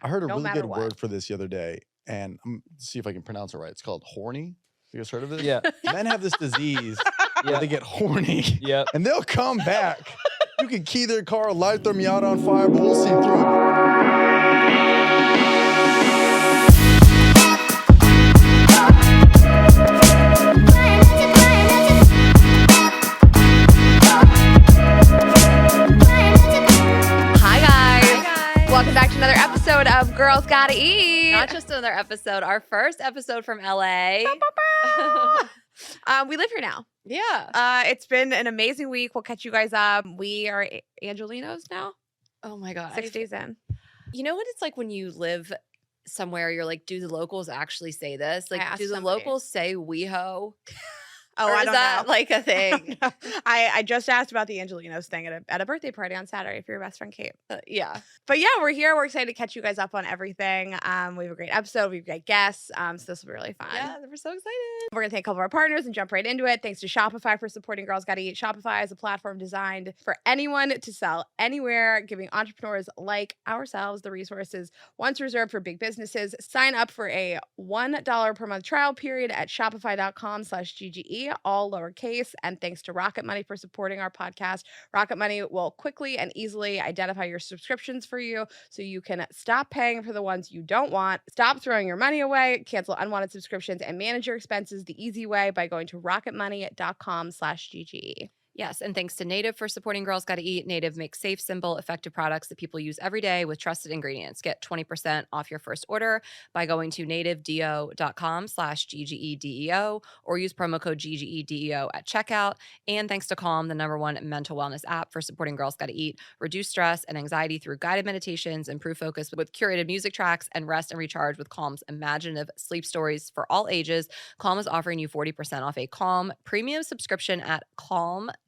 I heard a no really matter good what. word for this the other day, and see if I can pronounce it right. It's called horny. You guys heard of this? Yeah. Men have this disease where Yeah. they get horny. Yep. And they'll come back. You can key their car, light their Miata on fire, but we'll see through it. Hi guys. Welcome back to another episode of Girls Gotta Eat. Not just another episode, our first episode from LA. We live here now. Yeah. It's been an amazing week. We'll catch you guys up. We are Angelinos now. Oh my God. 6 days in. You know what it's like when you live somewhere, you're like, do the locals actually say this? Like, asked do the somebody. locals say WeHo? Oh, Or I is don't that know. like a thing? I just asked about the Angelinos thing at a birthday party on Saturday for your best friend Kate. Yeah. But yeah, we're here. We're excited to catch you guys up on everything. We have a great episode. We have great guests. So this will be really fun. Yeah, we're so excited. We're going to thank a couple of our partners and jump right into it. Thanks to Shopify for supporting Girls Gotta Eat. Shopify is a platform designed for anyone to sell anywhere, giving entrepreneurs like ourselves the resources once reserved for big businesses. Sign up for a $1 per month trial period at shopify.com/GGE, all lowercase. And thanks to Rocket Money for supporting our podcast. Rocket Money will quickly and easily identify your subscriptions for you so you can stop paying for the ones you don't want, stop throwing your money away, cancel unwanted subscriptions, and manage your expenses the easy way by going to rocketmoney.com/GGE. Yes, and thanks to Native for supporting Girls Gotta Eat. Native makes safe, simple, effective products that people use every day with trusted ingredients. Get 20% off your first order by going to nativedeo.com/GGEDEO or use promo code GGEDEO at checkout. And thanks to Calm, the #1 mental wellness app for supporting Girls Gotta Eat. Reduce stress and anxiety through guided meditations, improve focus with curated music tracks, and rest and recharge with Calm's imaginative sleep stories for all ages. Calm is offering you 40% off a Calm premium subscription at calm.com/GGE.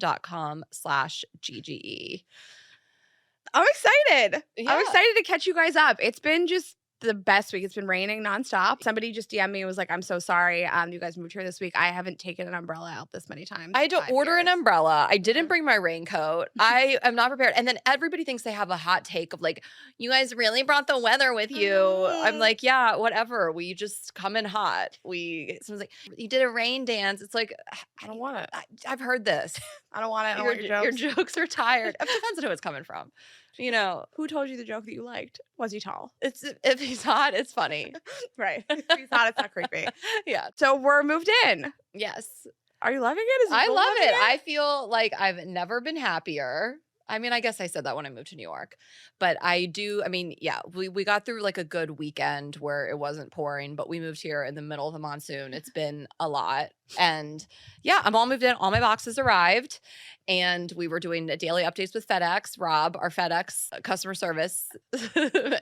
I'm excited. Yeah. I'm excited to catch you guys up. It's been just the best week. It's been raining nonstop. Somebody just DM'd me and was like, I'm so sorry. You guys moved here this week. I haven't taken an umbrella out this many times. I had in to 5 order an years. umbrella. I didn't bring my raincoat. I am not prepared. And then everybody thinks they have a hot take of like, you guys really brought the weather with you. I'm like, yeah, whatever. We just come in hot. Someone's like, you did a rain dance. It's like, I don't want it. I've heard this. I don't want it. I don't want your jokes. Your jokes are tired. It depends on who it's coming from. You know, Who told you the joke that you liked? Was he tall? if he's hot, it's funny. Right. If he's not, it's not creepy. Yeah. So we're moved in. Yes. Are you loving it? Is I Nicole love loving it. I feel like I've never been happier. I mean, I guess I said that when I moved to New York, but yeah, we got through like a good weekend where it wasn't pouring, but we moved here in the middle of the monsoon. It's been a lot. And yeah, I'm all moved in. All my boxes arrived and we were doing daily updates with FedEx, Rob, our FedEx customer service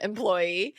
employee.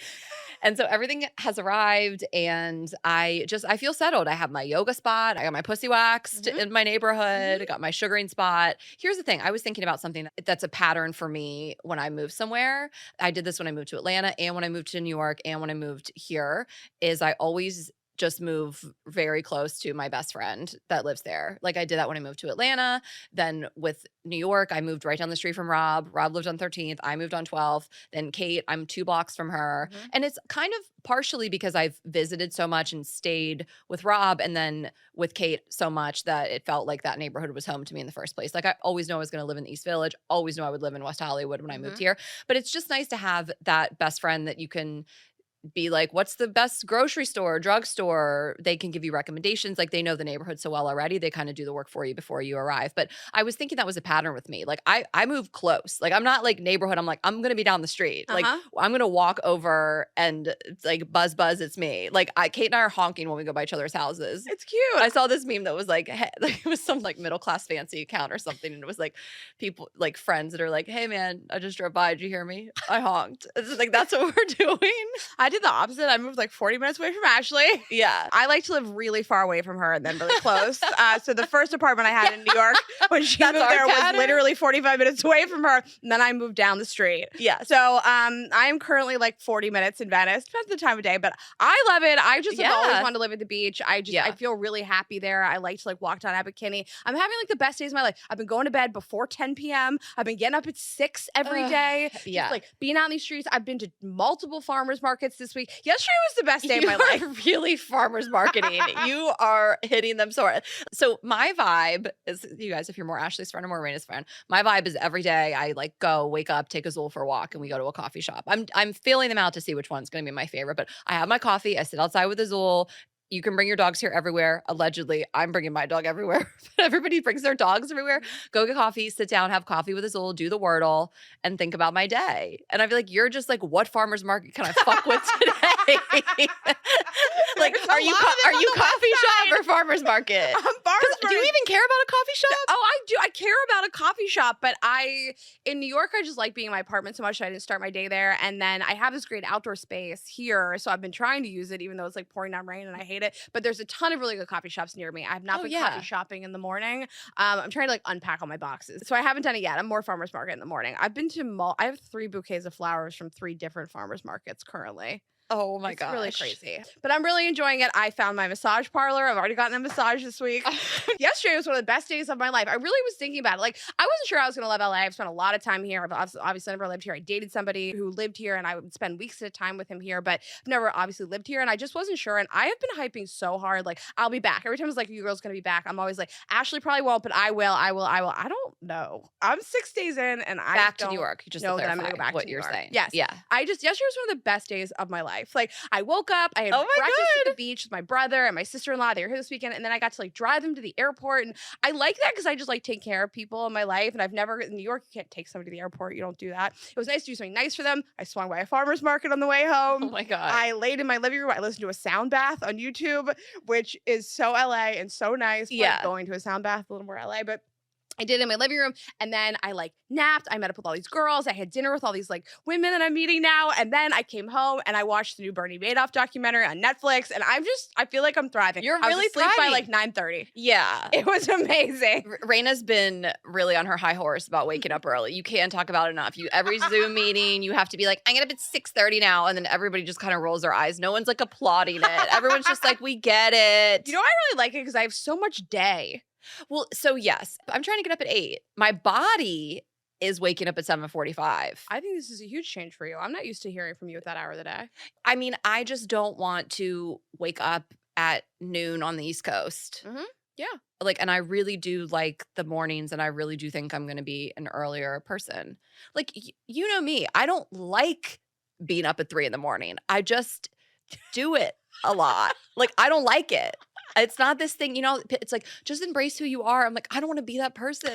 And so everything has arrived and I feel settled. I have my yoga spot. I got my pussy waxed in my neighborhood. I got my sugaring spot. Here's the thing. I was thinking about something that's a pattern for me when I move somewhere. I did this when I moved to Atlanta and when I moved to New York and when I moved here is I always just move very close to my best friend that lives there. Like I did that when I moved to Atlanta. Then with New York, I moved right down the street from Rob. Rob lived on 13th. I moved on 12th. Then Kate, I'm 2 blocks from her. And it's kind of partially because I've visited so much and stayed with Rob and then with Kate so much that it felt like that neighborhood was home to me in the first place. Like I always knew I was going to live in the East Village. Always knew I would live in West Hollywood when I moved here. But it's just nice to have that best friend that you can be like, what's the best grocery store, drugstore? They can give you recommendations. Like they know the neighborhood so well already. They kind of do the work for you before you arrive. But I was thinking that was a pattern with me. Like I move close. Like I'm not like neighborhood. I'm like, I'm going to be down the street. Like I'm going to walk over and it's like buzz, it's me. Like Kate and I are honking when we go by each other's houses. It's cute. I saw this meme that was like, hey, like it was some like middle class fancy account or something. And it was like people like friends that are like, hey man, I just drove by. Did you hear me? I honked. It's like, that's what we're doing. I I did the opposite. I moved like 40 minutes away from Ashley. Yeah. I like to live really far away from her and then really close. So the first apartment I had in New York when she That's moved our there was pattern. literally 45 minutes away from her. And then I moved down the street. Yeah. So I'm currently like 40 minutes in Venice. Depends on the time of day, but I love it. I just have always Yeah. wanted to live at the beach. I Yeah. feel really happy there. I like to like walk down Abbot Kinney. I'm having like the best days of my life. I've been going to bed before 10 p.m. I've been getting up at 6 every day. Yeah. Just like being out in these streets. I've been to multiple farmers markets this week. Yesterday was the best day of You my are life. really farmers marketing. You are hitting them so hard. So my vibe is, you guys, if you're more Ashley's friend or more Raina's friend, my vibe is every day I like go, wake up, take Azul for a walk, and we go to a coffee shop. I'm feeling them out to see which one's going to be my favorite, but I have my coffee. I sit outside with Azul. You can bring your dogs here everywhere. Allegedly, I'm bringing my dog everywhere. But everybody brings their dogs everywhere. Go get coffee, sit down, have coffee with Azul, do the Wordle, and think about my day. And I feel like you're just like, what farmer's market can I fuck with today? Like, There's a are you lot of them on the coffee west shop side. or farmer's market? Farmers Do you market. even care about a coffee shop? Oh, I do. I care about a coffee shop, but in New York, I just like being in my apartment so much. I didn't start my day there. And then I have this great outdoor space here. So I've been trying to use it, even though it's like pouring down rain and I hate it. But there's a ton of really good coffee shops near me. I have not Oh, been yeah. coffee shopping in the morning. I'm trying to like unpack all my boxes. So I haven't done it yet. I'm more farmer's market in the morning. I've been to I have 3 bouquets of flowers from 3 different farmers markets currently. Oh my It's gosh. really crazy. But I'm really enjoying it. I found my massage parlor. I've already gotten a massage this week. Yesterday was one of the best days of my life. I really was thinking about it. Like, I wasn't sure I was going to love LA. I've spent a lot of time here. I've obviously never lived here. I dated somebody who lived here and I would spend weeks at a time with him here, but I've never obviously lived here. And I just wasn't sure. And I have been hyping so hard. Like, I'll be back. Every time it's like, you girls going to be back. I'm always like, Ashley probably won't, but I will. I don't know. I'm 6 days in and I Back to don't New York. Just know to that I'm clarify gonna go back what to New you're York. saying. Yes. Yeah. Yesterday was one of the best days of my life. Like, I woke up, I had Oh my breakfast at God. the beach with my brother and my sister-in-law. They were here this weekend, and then I got to like drive them to the airport. And I like that because I just like take care of people in my life. And I've never in New York, you can't take somebody to the airport. You don't do that. It was nice to do something nice for them. I swung by a farmer's market on the way home. Oh my God. I laid in my living room. I listened to a sound bath on YouTube, which is so LA and so nice. Like, Yeah. going to a sound bath, a little more LA, but I did it in my living room, and then I like napped. I met up with all these girls. I had dinner with all these like women that I'm meeting now, and then I came home and I watched the new Bernie Madoff documentary on Netflix, and I feel like I'm thriving. You're I was really asleep by thriving. like 9:30. Yeah. It was amazing. Raina's been really on her high horse about waking up early. You can't talk about it enough. Every Zoom meeting, you have to be like, I'm getting up at 6:30 now. And then everybody just kind of rolls their eyes. No one's like applauding it. Everyone's just like, we get it. You know, I really like it because I have so much day. Well, so yes, I'm trying to get up at 8. My body is waking up at 7:45. I think this is a huge change for you. I'm not used to hearing from you at that hour of the day. I mean, I just don't want to wake up at noon on the East Coast. Mhm. Yeah. Like, and I really do like the mornings, and I really do think I'm going to be an earlier person. Like, you know me, I don't like being up at 3 in the morning. I just do it a lot. Like, I don't like it. It's not this thing, it's like, just embrace who you are. I'm like, I don't want to be that person.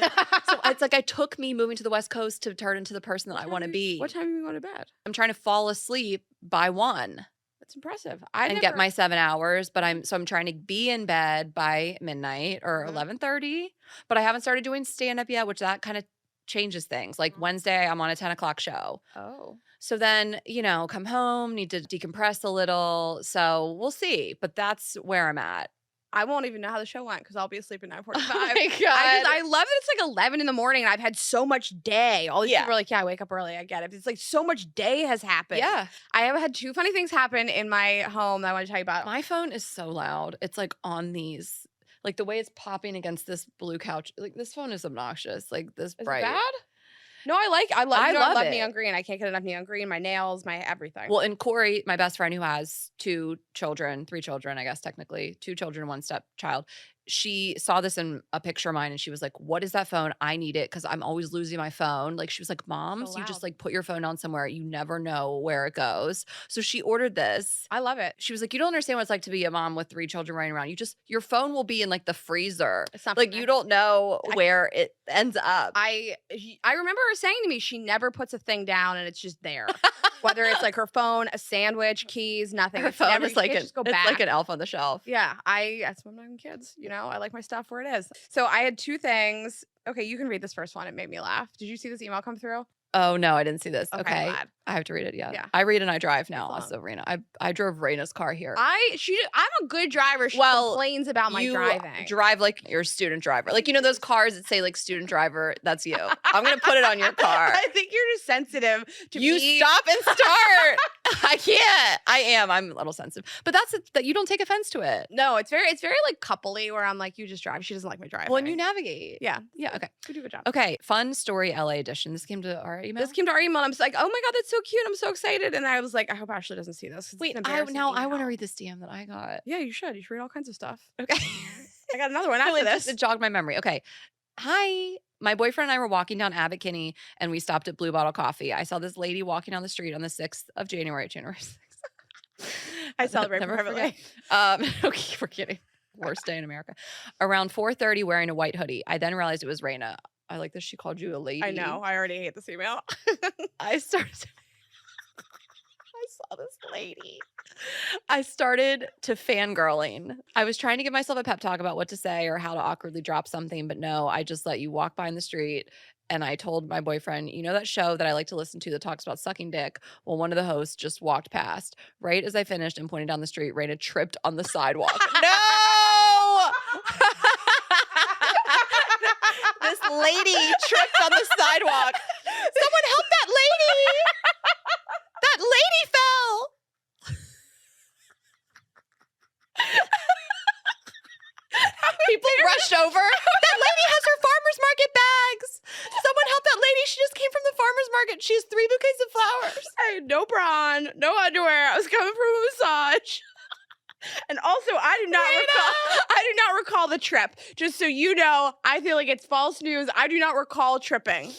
So it's like, it took me moving to the West Coast to turn into the person that I want to be. What time are you going to bed? I'm trying to fall asleep by 1 That's impressive. and get my 7 hours, but I'm trying to be in bed by midnight or 11:30, but I haven't started doing stand-up yet, which that kind of changes things. Like Wednesday, I'm on a 10 o'clock show. Oh. So then, come home, need to decompress a little. So we'll see, but that's where I'm at. I won't even know how the show went because I'll be asleep at 9:45. Oh my God. I love that it's like 11 in the morning and I've had so much day. All these Yeah. people are like, yeah, I wake up early. I get it. It's like so much day has happened. Yeah. I have had 2 funny things happen in my home that I want to tell you about. My phone is so loud. It's like on these, like the way it's popping against this blue couch. Like this phone is obnoxious. Like this Is bright. it bad? No, I love I love it. neon green. I can't get enough neon green. My nails, my everything. Well, and Corey, my best friend who has 3 children, I guess technically, 2 children, 1 stepchild. She saw this in a picture of mine and she was like, what is that phone? I need it because I'm always losing my phone. Like she was like, Moms, So you just loud. like put your phone on somewhere. You never know where it goes. So she ordered this. I love it. She was like, you don't understand what it's like to be a mom with 3 children running around. Your phone will be in like the freezer. It's not Like for you me. don't know where it ends up. I remember her saying to me she never puts a thing down and it's just there. Whether it's like her phone, a sandwich, keys, nothing. Her It's phone never, is you like can't an, just go it's back. like an elf on the shelf. Yeah, that's why I'm not having kids. I like my stuff where it is. So I had 2 things. Okay, you can read this first one. It made me laugh. Did you see this email come through? Oh no, I didn't see this. Okay, Okay. glad. I have to read it. Yeah. Yeah. I read and I drive now. long. Also, Raina. I drove Raina's car here. I'm a good driver. She Well, complains about my you driving. drive like you're a student driver. Like, you know, those cars that say like student driver, that's you. I'm going to put it on your car. I think you're just sensitive to You me. stop and start. I can't. I am. I'm a little sensitive. But that's that you don't take offense to it. No, it's very like coupley where I'm like, you just drive. She doesn't like my driving. Well, and you navigate. Yeah. Yeah. Okay. We do a good job. Okay. Fun story LA edition. This came to our email. This came to our email and I'm just like, oh my God, that's so cute. I'm so excited. And I was like, I hope Ashley doesn't see this. Wait, I want to read this DM that I got. Yeah, you should. You should read all kinds of stuff. Okay. I got another one after this. It jogged my memory. Okay. Hi. My boyfriend and I were walking down Abbot Kinney and we stopped at Blue Bottle Coffee. I saw this lady walking down the street on the 6th of January. January 6th. I celebrate Never privately. forget. Okay, we're kidding. Worst day in America. Around 4:30 wearing a white hoodie. I then realized it was Raina. I like that she called you a lady. I know. I already hate this email. I saw this lady. I started to fangirling. I was trying to give myself a pep talk about what to say or how to awkwardly drop something, but no, I just let you walk by in the street. And I told my boyfriend, you know that show that I like to listen to that talks about sucking dick? Well, one of the hosts just walked past. Right as I finished and pointed down the street, Raina tripped on the sidewalk. No! This lady tripped on the sidewalk. Someone help that lady! That lady fell! People rushed over. That lady has her farmer's market bags. Someone help that lady. She just came from the farmer's market. She has 3 bouquets of flowers. I had no bra on, no underwear. I was coming from a massage. And also, I do not recall the trip. Just so you know, I feel like it's false news. I do not recall tripping.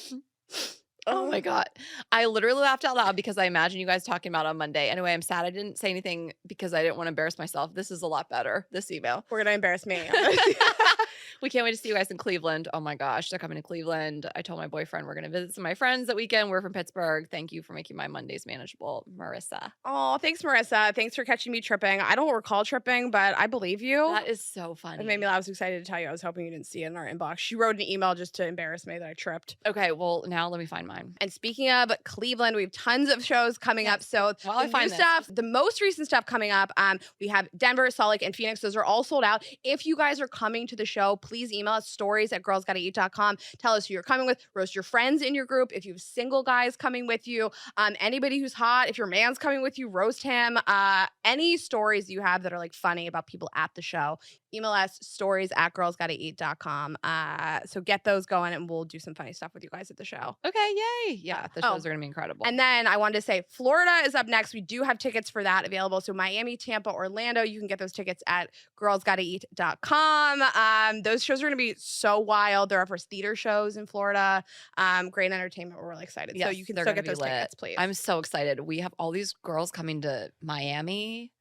Oh my God. I literally laughed out loud because I imagine you guys talking about it on Monday. Anyway, I'm sad I didn't say anything because I didn't want to embarrass myself. This is a lot better, this email. We're going to embarrass me. We can't wait to see you guys in Cleveland. Oh my gosh, they're coming to Cleveland. I told my boyfriend we're going to visit some of my friends that weekend. We're from Pittsburgh. Thank you for making my Mondays manageable, Marissa. Oh, thanks, Marissa. Thanks for catching me tripping. I don't recall tripping, but I believe you. That is so funny. It made me laugh. I was excited to tell you. I was hoping you didn't see it in our inbox. She wrote an email just to embarrass me that I tripped. Okay, well, now let me find mine. And speaking of Cleveland, we have tons of shows coming up. So While I find new stuff, the most recent stuff coming up, we have Denver, Salt Lake, and Phoenix. Those are all sold out. If you guys are coming to the show, please email us stories@girlsgottaeat.com. Tell us who you're coming with. Roast your friends in your group. If you have single guys coming with you, anybody who's hot, if your man's coming with you, roast him. Any stories you have that are like funny about people at the show, email us stories@girlsgottaeat.com. So get those going and we'll do some funny stuff with you guys at the show. Okay, yay. Yeah, the shows are going to be incredible. And then I wanted to say Florida is up next. We do have tickets for that available. So Miami, Tampa, Orlando, you can get those tickets at girlsgottaeat.com. Those shows are going to be so wild. They're our first theater shows in Florida. Great entertainment. We're really excited. Yes, so you can they're still gonna get those be lit. tickets, please. I'm so excited. We have all these girls coming to Miami.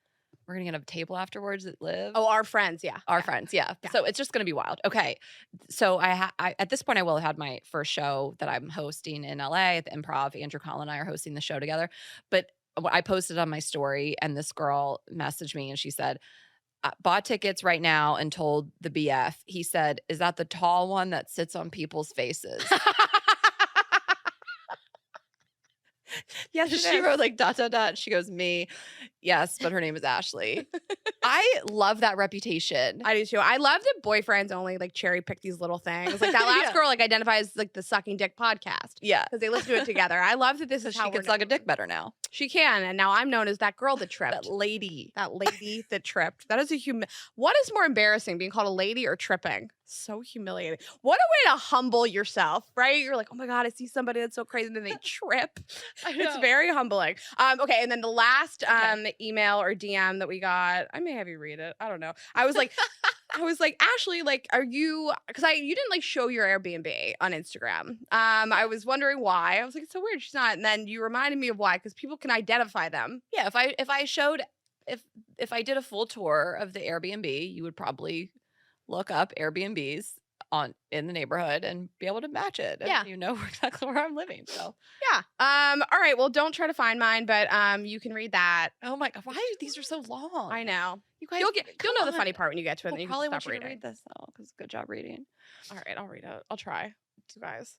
We're going to get a table afterwards that live. Oh, our friends. Yeah. Our friends, yeah. So it's just going to be wild. Okay. So I at this point, I will have had my first show that I'm hosting in LA at the Improv. Andrew Collin and I are hosting the show together. But I posted on my story and this girl messaged me and she said, bought tickets right now and told the BF. He said, is that the tall one that sits on people's faces? Yes, She wrote like ... She goes, me. Yes, but her name is Ashley. I love that reputation. I do too. I love that boyfriends only like cherry pick these little things. Like that last Yeah. girl like identifies like the sucking dick podcast. Yeah. Because they listen to it together. I love that this is how She can suck a dick better now. She can. And now I'm known as that girl that tripped. That lady. That lady that tripped. That is a What is more embarrassing, being called a lady or tripping? So humiliating. What a way to humble yourself, right? You're like, oh my God, I see somebody that's so crazy, and then they trip. It's very humbling. Okay, and then the last email or DM that we got, I may have you read it. I don't know. I was like, Ashley, like, are you? Because you didn't like show your Airbnb on Instagram. I was wondering why. I was like, it's so weird. She's not. And then you reminded me of why, because people can identify them. Yeah, if I did a full tour of the Airbnb, you would probably look up Airbnbs in the neighborhood and be able to match it. And Yeah. you know exactly where I'm living. So Yeah. All right. Well, don't try to find mine, but you can read that. oh my God, why these are so long? I know. You guys, You'll know the funny part when you get to it. We'll and then you probably can want stop you to reading. read this though, because good job reading. All right, I'll read it. I'll try, you guys.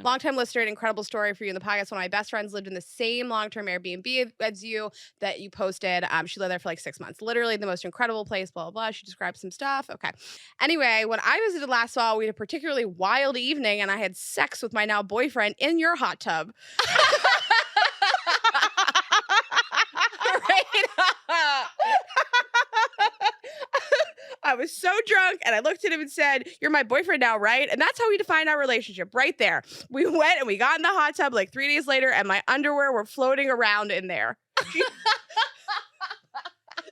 Longtime listener, an incredible story for you in the podcast. One of my best friends lived in the same long-term Airbnb as you that you posted. She lived there for like 6 months. Literally the most incredible place, blah, blah, blah. She described some stuff. Okay. Anyway, when I visited last fall, we had a particularly wild evening and I had sex with my now boyfriend in your hot tub. I was so drunk and I looked at him and said, "You're my boyfriend now, right?" And that's how we defined our relationship right there. We went and we got in the hot tub like 3 days later and my underwear were floating around in there.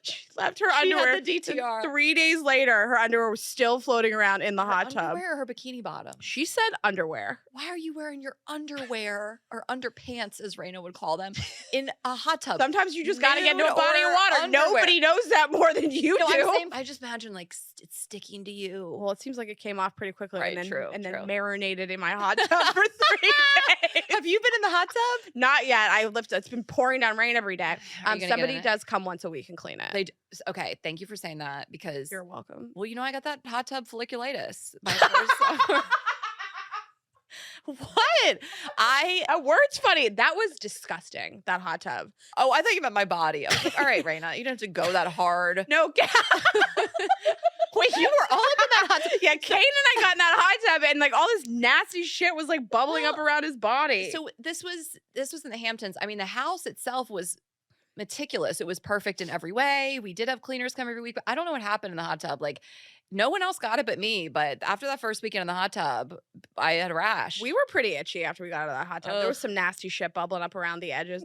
She left her underwear. Had the DTR. 3 days later, her underwear was still floating around in the hot tub. Underwear or her bikini bottom? She said underwear. Why are you wearing your underwear or underpants, as Raina would call them, in a hot tub? Sometimes you just got to get into a Nude body of or water. underwear. Nobody knows that more than you No, do. I'm saying, I just imagine like it's sticking to you. Well, it seems like it came off pretty quickly Right, and then true. marinated in my hot tub for 3 days. Have you been in the hot tub? Not yet. I lifted. It's been pouring down rain every day. Are you gonna get Somebody in it? does come once a week and clean it. They d- okay, thank you for saying that because You're welcome. well, I got that hot tub folliculitis. My first summer. What? A word's funny. That was disgusting. That hot tub. Oh, I thought you meant my body. I was like, all right, Raina, you don't have to go that hard. No. Wait, you were all up in that hot tub. Yeah, Kane and I got in that hot tub and like all this nasty shit was like bubbling up around his body. So this was in the Hamptons. I mean, the house itself was meticulous. It was perfect in every way. We did have cleaners come every week, but I don't know what happened in the hot tub. Like no one else got it but me. But after that first weekend in the hot tub, I had a rash. We were pretty itchy after we got out of that hot tub. There was some nasty shit bubbling up around the edges.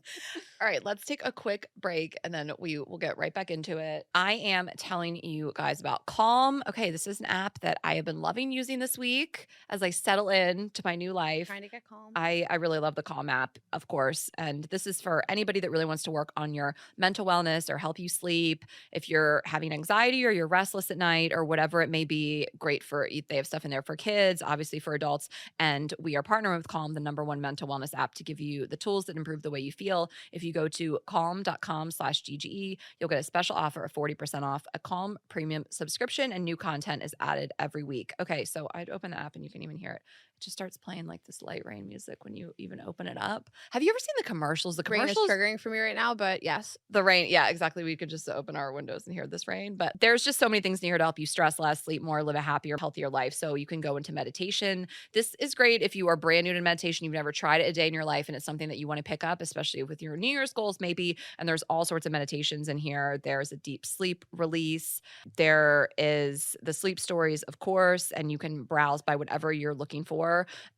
All right, let's take a quick break and then we will get right back into it. I am telling you guys about Calm. Okay, this is an app that I have been loving using this week as I settle in to my new life. Trying to get calm. I really love the Calm app, of course. And this is for anybody that really wants to work on your mental wellness or help you sleep. If you're having anxiety or you're restless at night or whatever it may be, great for, they have stuff in there for kids, obviously for adults. And we are partnering with Calm, the #1 mental wellness app, to give you the tools that improve the way you feel. If you go to calm.com/GGE, you'll get a special offer of 40% off a Calm premium subscription and new content is added every week. Okay, so I'd open the app and you can even hear it. It just starts playing like this light rain music when you even open it up. Have you ever seen the commercials? The Rain is commercials, triggering for me right now, but yes. the rain. Yeah, exactly. We could just open our windows and hear this rain. But there's just so many things in here to help you stress less, sleep more, live a happier, healthier life. So you can go into meditation. This is great if you are brand new to meditation, you've never tried it a day in your life, and it's something that you want to pick up, especially with your New Year's goals, maybe. And there's all sorts of meditations in here. There's a deep sleep release. There is the sleep stories, of course, and you can browse by whatever you're looking for,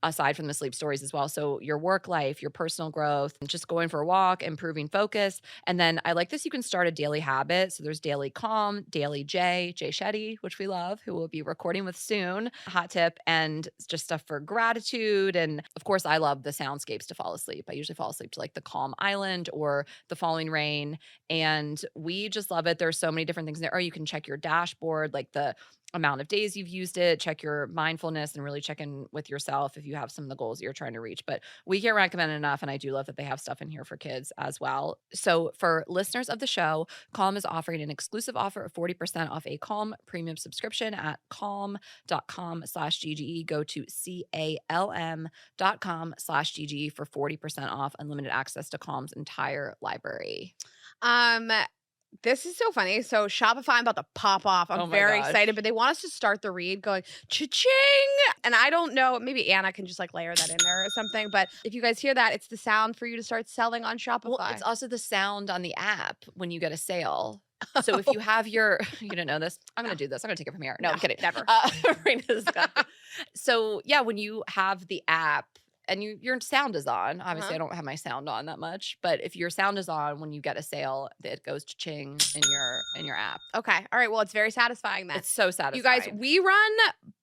aside from the sleep stories as well. So your work life, your personal growth, just going for a walk, improving focus. And then I like this, you can start a daily habit. So there's Daily Calm, Daily Jay Shetty, which we love, who we'll be recording with soon. Hot tip, and just stuff for gratitude. And of course, I love the soundscapes to fall asleep. I usually fall asleep to like the Calm Island or the falling rain. And we just love it. There's so many different things there. Or you can check your dashboard, like the amount of days you've used it, check your mindfulness, and really check in with yourself if you have some of the goals that you're trying to reach. But we can't recommend it enough, and I do love that they have stuff in here for kids as well. So for listeners of the show, Calm is offering an exclusive offer of 40% off a Calm premium subscription at calm.com/GGE. Go to calm.com/GGE for 40% off unlimited access to Calm's entire library. This is so funny. So Shopify, I'm about to pop off. I'm Oh my very gosh. excited, but they want us to start the read going cha-ching. And I don't know, maybe Anna can just like layer that in there or something. But if you guys hear that, it's the sound for you to start selling on Shopify. Well, it's also the sound on the app when you get a sale. So if you have your, you don't know this, I'm going to do this. I'm going to take it from here. No, I'm kidding. Never. Raina's got it. So yeah, when you have the app and your sound is on, obviously I don't have my sound on that much, but if your sound is on when you get a sale, it goes ching in your app. Okay. All right. Well, it's very satisfying then. It's so satisfying. You guys, we run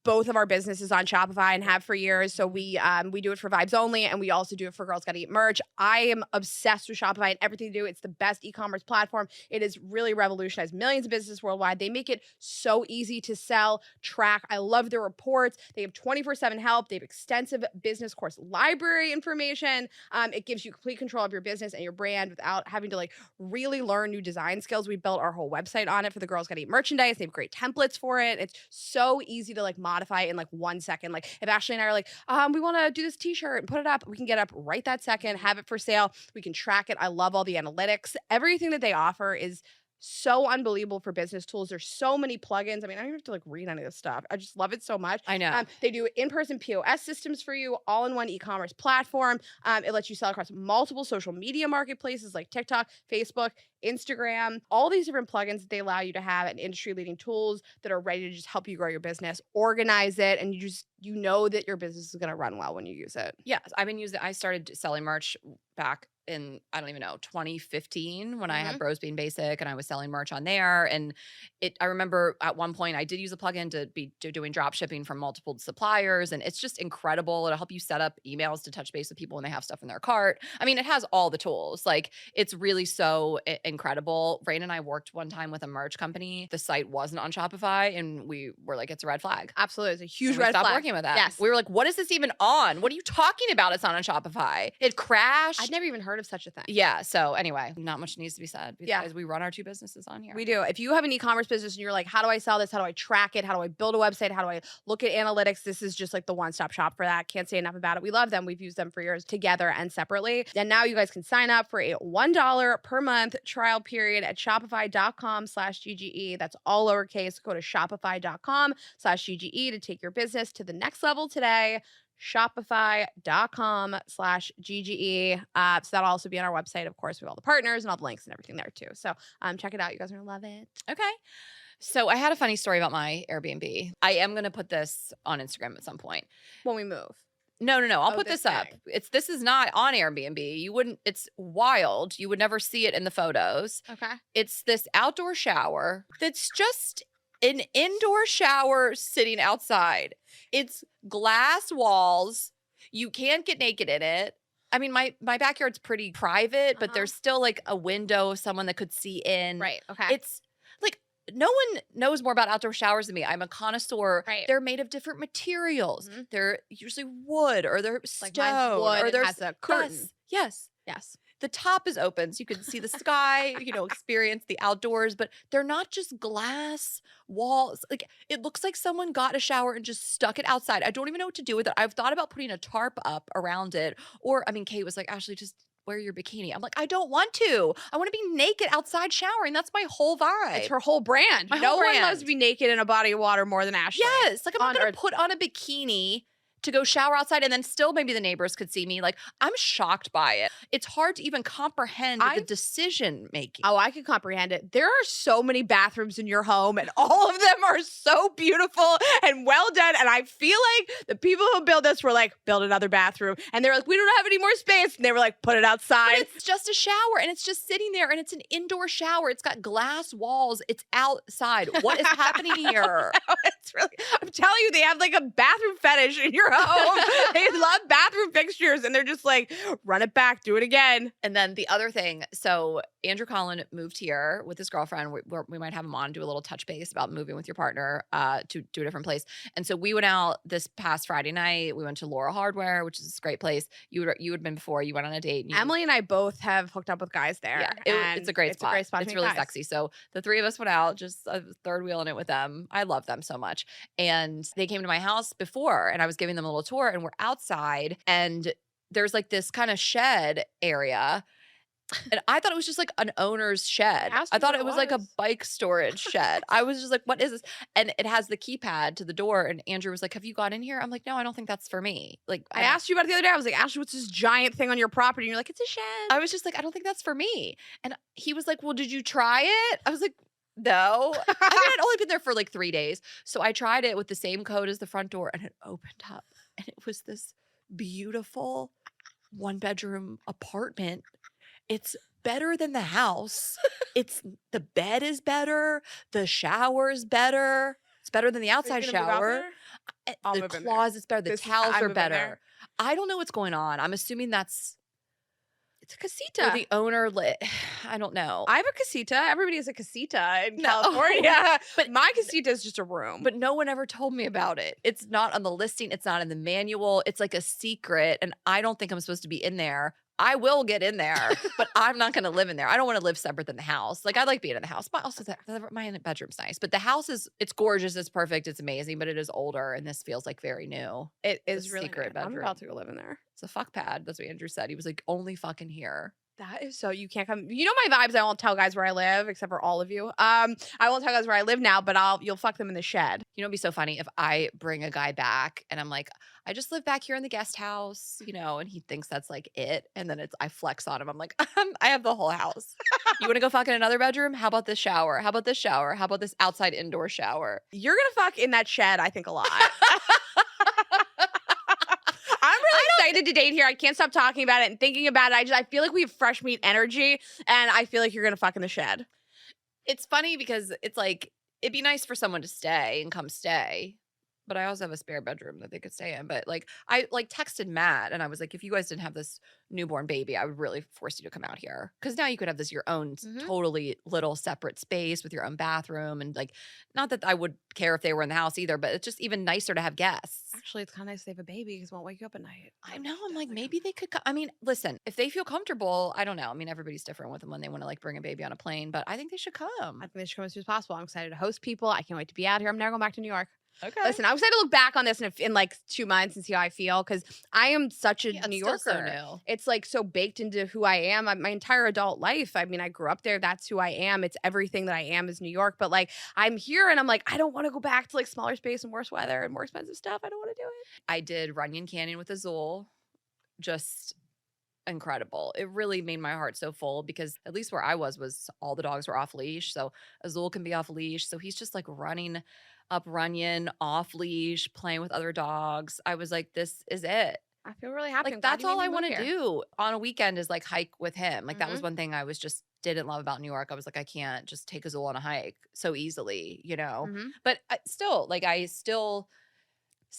both of our businesses on Shopify and have for years. So we do it for Vibes Only, and we also do it for Girls Gotta Eat merch. I am obsessed with Shopify and everything they do. It's the best e-commerce platform. It has really revolutionized millions of businesses worldwide. They make it so easy to sell, track. I love their reports. They have 24/7 help. They have extensive business course library information. It gives you complete control of your business and your brand without having to like really learn new design skills. We built our whole website on it for the Girls Gotta Eat merchandise. They have great templates for it. It's so easy to like modify modify it in like 1 second. Like if Ashley and I are like, we want to do this t-shirt and put it up, we can get up right that second, have it for sale. We can track it. I love all the analytics. Everything that they offer is so unbelievable for business tools. There's so many plugins. I mean, I don't even have to like read any of this stuff. I just love it so much. I know. They do in-person POS systems for you, all-in-one e-commerce platform. It lets you sell across multiple social media marketplaces like TikTok, Facebook, Instagram, all these different plugins that they allow you to have, and industry-leading tools that are ready to just help you grow your business, organize it, and you know that your business is going to run well when you use it. Yes, I've been using. I started selling merch back in, I don't even know, 2015 when I had Bros Being Basic, and I was selling merch on there. And I remember at one point I did use a plugin to be doing drop shipping from multiple suppliers, and it's just incredible. It'll help you set up emails to touch base with people when they have stuff in their cart. I mean, it has all the tools. Like, it's really so incredible. Rain and I worked one time with a merch company. The site wasn't on Shopify, and we were like, it's a red flag. Absolutely. It's a huge And we red stopped flag. working with that. Yes. We were like, what is this even on? What are you talking about? It's not on Shopify. It crashed. I'd never even heard of such a thing. Yeah. So anyway, not much needs to be said because Yeah. we run our 2 businesses on here. We do. If you have an e-commerce business and you're like, how do I sell this? How do I track it? How do I build a website? How do I look at analytics? This is just like the one-stop shop for that. Can't say enough about it. We love them. We've used them for years together and separately. And now you guys can sign up for a $1 per month trial period at shopify.com/GGE. That's all lowercase. Go to shopify.com/GGE to take your business to the next level today. Shopify.com/GGE. So that'll also be on our website. Of course, we have all the partners and all the links and everything there too. So check it out. You guys are gonna love it. Okay. So I had a funny story about my Airbnb. I am going to put this on Instagram at some point. When we move. No. I'll Oh, put this this up. thing. This is not on Airbnb. You wouldn't, it's wild. You would never see it in the photos. Okay. It's this outdoor shower that's just an indoor shower sitting outside. It's glass walls. You can't get naked in it. I mean, my backyard's pretty private, but there's still like a window of someone that could see in. Right. Okay. It's like, no one knows more about outdoor showers than me. I'm a connoisseur. Right. They're made of different materials. They're usually wood, or they're like stone, mine's wood or and there's has a curtain. Yes. Yes. The top is open so you can see the sky, experience the outdoors, but they're not just glass walls. Like, it looks like someone got a shower and just stuck it outside. I don't even know what to do with it. I've thought about putting a tarp up around it. Or, I mean, Kate was like, Ashley, just wear your bikini. I'm like, I don't want to. I want to be naked outside showering. That's my whole vibe. It's her whole brand. My No whole one brand. loves to be naked in a body of water more than Ashley. Yes. Like, I'm not On going Earth. to put on a bikini to go shower outside and then still maybe the neighbors could see me. Like, I'm shocked by it. It's hard to even comprehend the decision making. Oh, I can comprehend it. There are so many bathrooms in your home, and all of them are so beautiful and well done. And I feel like the people who built this were like, build another bathroom. And they're like, we don't have any more space. And they were like, put it outside. But it's just a shower, and it's just sitting there, and it's an indoor shower. It's got glass walls. It's outside. What is happening here? It's really, I'm telling you, they have like a bathroom fetish in your home. They love bathroom fixtures, and they're just like, run it back, do it again. And then the other thing, so Andrew Collin moved here with his girlfriend. We might have him on, do a little touch base about moving with your partner to a different place. And so we went out this past Friday night. We went to Laura Hardware, which is a great place. You had been before. You went on a date. And Emily and I both have hooked up with guys there. Yeah, it's a great spot. It's a great spot. to It's meet really guys. sexy. So the 3 of us went out, just a third wheel in it with them. I love them so much. And they came to my house before, and I was giving them a little tour, and we're outside, and there's like this kind of shed area. And I thought it was just like an owner's shed. asked I you thought what it it was like a was. bike storage shed. I was just like, what is this? And it has the keypad to the door. And Andrew was like, have you gone in here? I'm like, no, I don't think that's for me. Like, I asked you about it the other day. I was like, Ashley, what's this giant thing on your property? And you're like, it's a shed. I was just like, I don't think that's for me. And he was like, well, did you try it? I was like, no. I mean, I'd only been there for like 3 days. So I tried it with the same code as the front door, and it opened up. And it was this beautiful 1-bedroom apartment. It's better than the house. The bed is better. The shower's better. It's better than the outside shower. I'll The move in there. closet's better. The This- towels I are move in there. better. I don't know what's going on. I'm assuming that's It's a where casita. the owner I don't know. I have a casita. Everybody has a casita in No. California. But my casita is just a room. But no one ever told me about it. It's not on the listing. It's not in the manual. It's like a secret. And I don't think I'm supposed to be in there. I will get in there, but I'm not going to live in there. I don't want to live separate than the house. Like I like being in the house, but also my bedroom's nice. But the house it's gorgeous, it's perfect, it's amazing, but it is older, and this feels like very new. It It's is a really secret nice. I'm bedroom. about to go live in there. It's a fuck pad. That's what Andrew said. He was like, only fucking here. That is so you can't come. You know my vibes. I won't tell guys where I live, except for all of you. I won't tell guys where I live now, but you'll fuck them in the shed. You know, it'd be so funny if I bring a guy back and I'm like, I just live back here in the guest house, you know, and he thinks that's like it. And then I flex on him. I'm like, I have the whole house. You want to go fuck in another bedroom? How about this shower? How about this shower? How about this outside indoor shower? You're gonna fuck in that shed, I think, a lot. I'm really excited to date here. I can't stop talking about it and thinking about it. I feel like we have fresh meat energy, and I feel like you're gonna fuck in the shed. It's funny because it's like, it'd be nice for someone to stay and come stay. But I also have a spare bedroom that they could stay in. But like I like texted Matt and I was like, if you guys didn't have this newborn baby, I would really force you to come out here. Because now you could have this your own totally little separate space with your own bathroom. And like, not that I would care if they were in the house either, but it's just even nicer to have guests. Actually, it's kind of nice they have a baby because it won't wake you up at night. I know. I'm like, maybe they could I mean, listen, if they feel comfortable, I don't know. I mean, everybody's different with them when they want to like bring a baby on a plane, but I think they should come. I think they should come as soon as possible. I'm excited to host people. I can't wait to be out here. I'm never going back to New York. Okay. Listen, I'm excited to look back on this in like 2 months and see how I feel because I am such a New It's Yorker. still so new. It's like so baked into who I am. My entire adult life. I mean, I grew up there. That's who I am. It's everything that I am is New York. But like, I'm here and I'm like, I don't want to go back to like smaller space and worse weather and more expensive stuff. I don't want to do it. I did Runyon Canyon with Azul. Just incredible. It really made my heart so full because at least where I was all the dogs were off leash. So Azul can be off leash. So he's just like running up Runyon off leash, playing with other dogs. I was like, this is it. I feel really happy. Like that's all I want to do on a weekend is like hike with him. Like that was one thing I was just didn't love about New York. I was like, I can't just take Azul on a hike so easily, you know? But still, like I still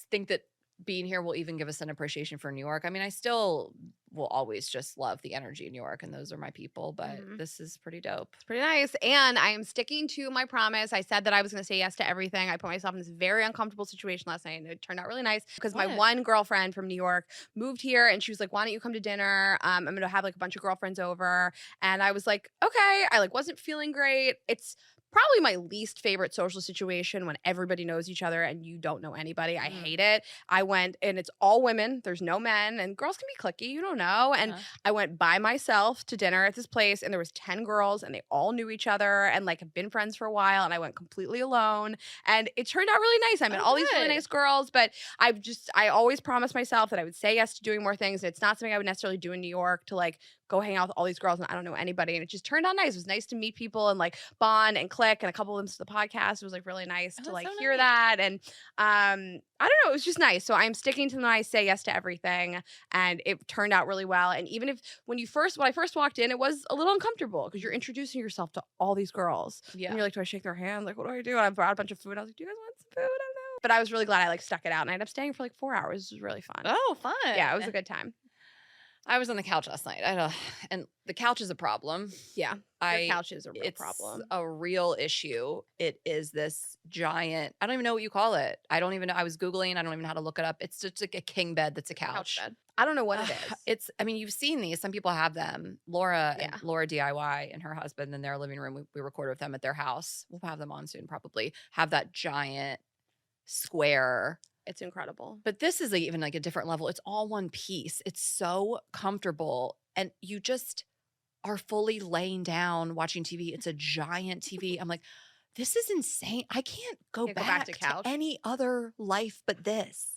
think that being here will even give us an appreciation for New York. I mean, I still will always just love the energy in New York and those are my people, but this is pretty dope. It's pretty nice. And I am sticking to my promise. I said that I was going to say yes to everything. I put myself in this very uncomfortable situation last night and it turned out really nice because my one girlfriend from New York moved here and she was like, why don't you come to dinner? I'm going to have like a bunch of girlfriends over. And I was like, okay. I like wasn't feeling great. It's probably my least favorite social situation when everybody knows each other and you don't know anybody. I hate it. I went and it's all women. There's no men and girls can be cliquey. You don't know. And I went by myself to dinner at this place and there was 10 girls and they all knew each other and like have been friends for a while. And I went completely alone and it turned out really nice. I met all these really nice girls, but I always promised myself that I would say yes to doing more things. And it's not something I would necessarily do in New York to like go hang out with all these girls and I don't know anybody. And it just turned out nice. It was nice to meet people and like bond and click. And a couple of them to the podcast. It was like really nice to like hear that. And I don't know, it was just nice. So I'm sticking to my say yes to everything. And it turned out really well. And even if when I first walked in, it was a little uncomfortable because you're introducing yourself to all these girls. Yeah. And you're like, do I shake their hand? Like, what do I do? And I brought a bunch of food. I was like, do you guys want some food? I don't know. But I was really glad I like stuck it out. And I ended up staying for like 4 hours. It was really fun. Oh, fun. Yeah, it was a good time. I was on the couch last night. And the couch is a problem. Yeah, the couch is a real problem. It's a real issue. It is this giant, I don't even know what you call it. I don't even know. I was Googling. I don't even know how to look it up. It's just like a king bed that's a couch. Bed. I don't know what it is. I mean, you've seen these. Some people have them. Laura DIY and her husband in their living room. We recorded with them at their house. We'll have them on soon probably. Have that giant square. It's incredible. But this is even like a different level. It's all one piece. It's so comfortable. And you just are fully laying down watching TV. It's a giant TV. I'm like, this is insane. I can't go back to any other life but this.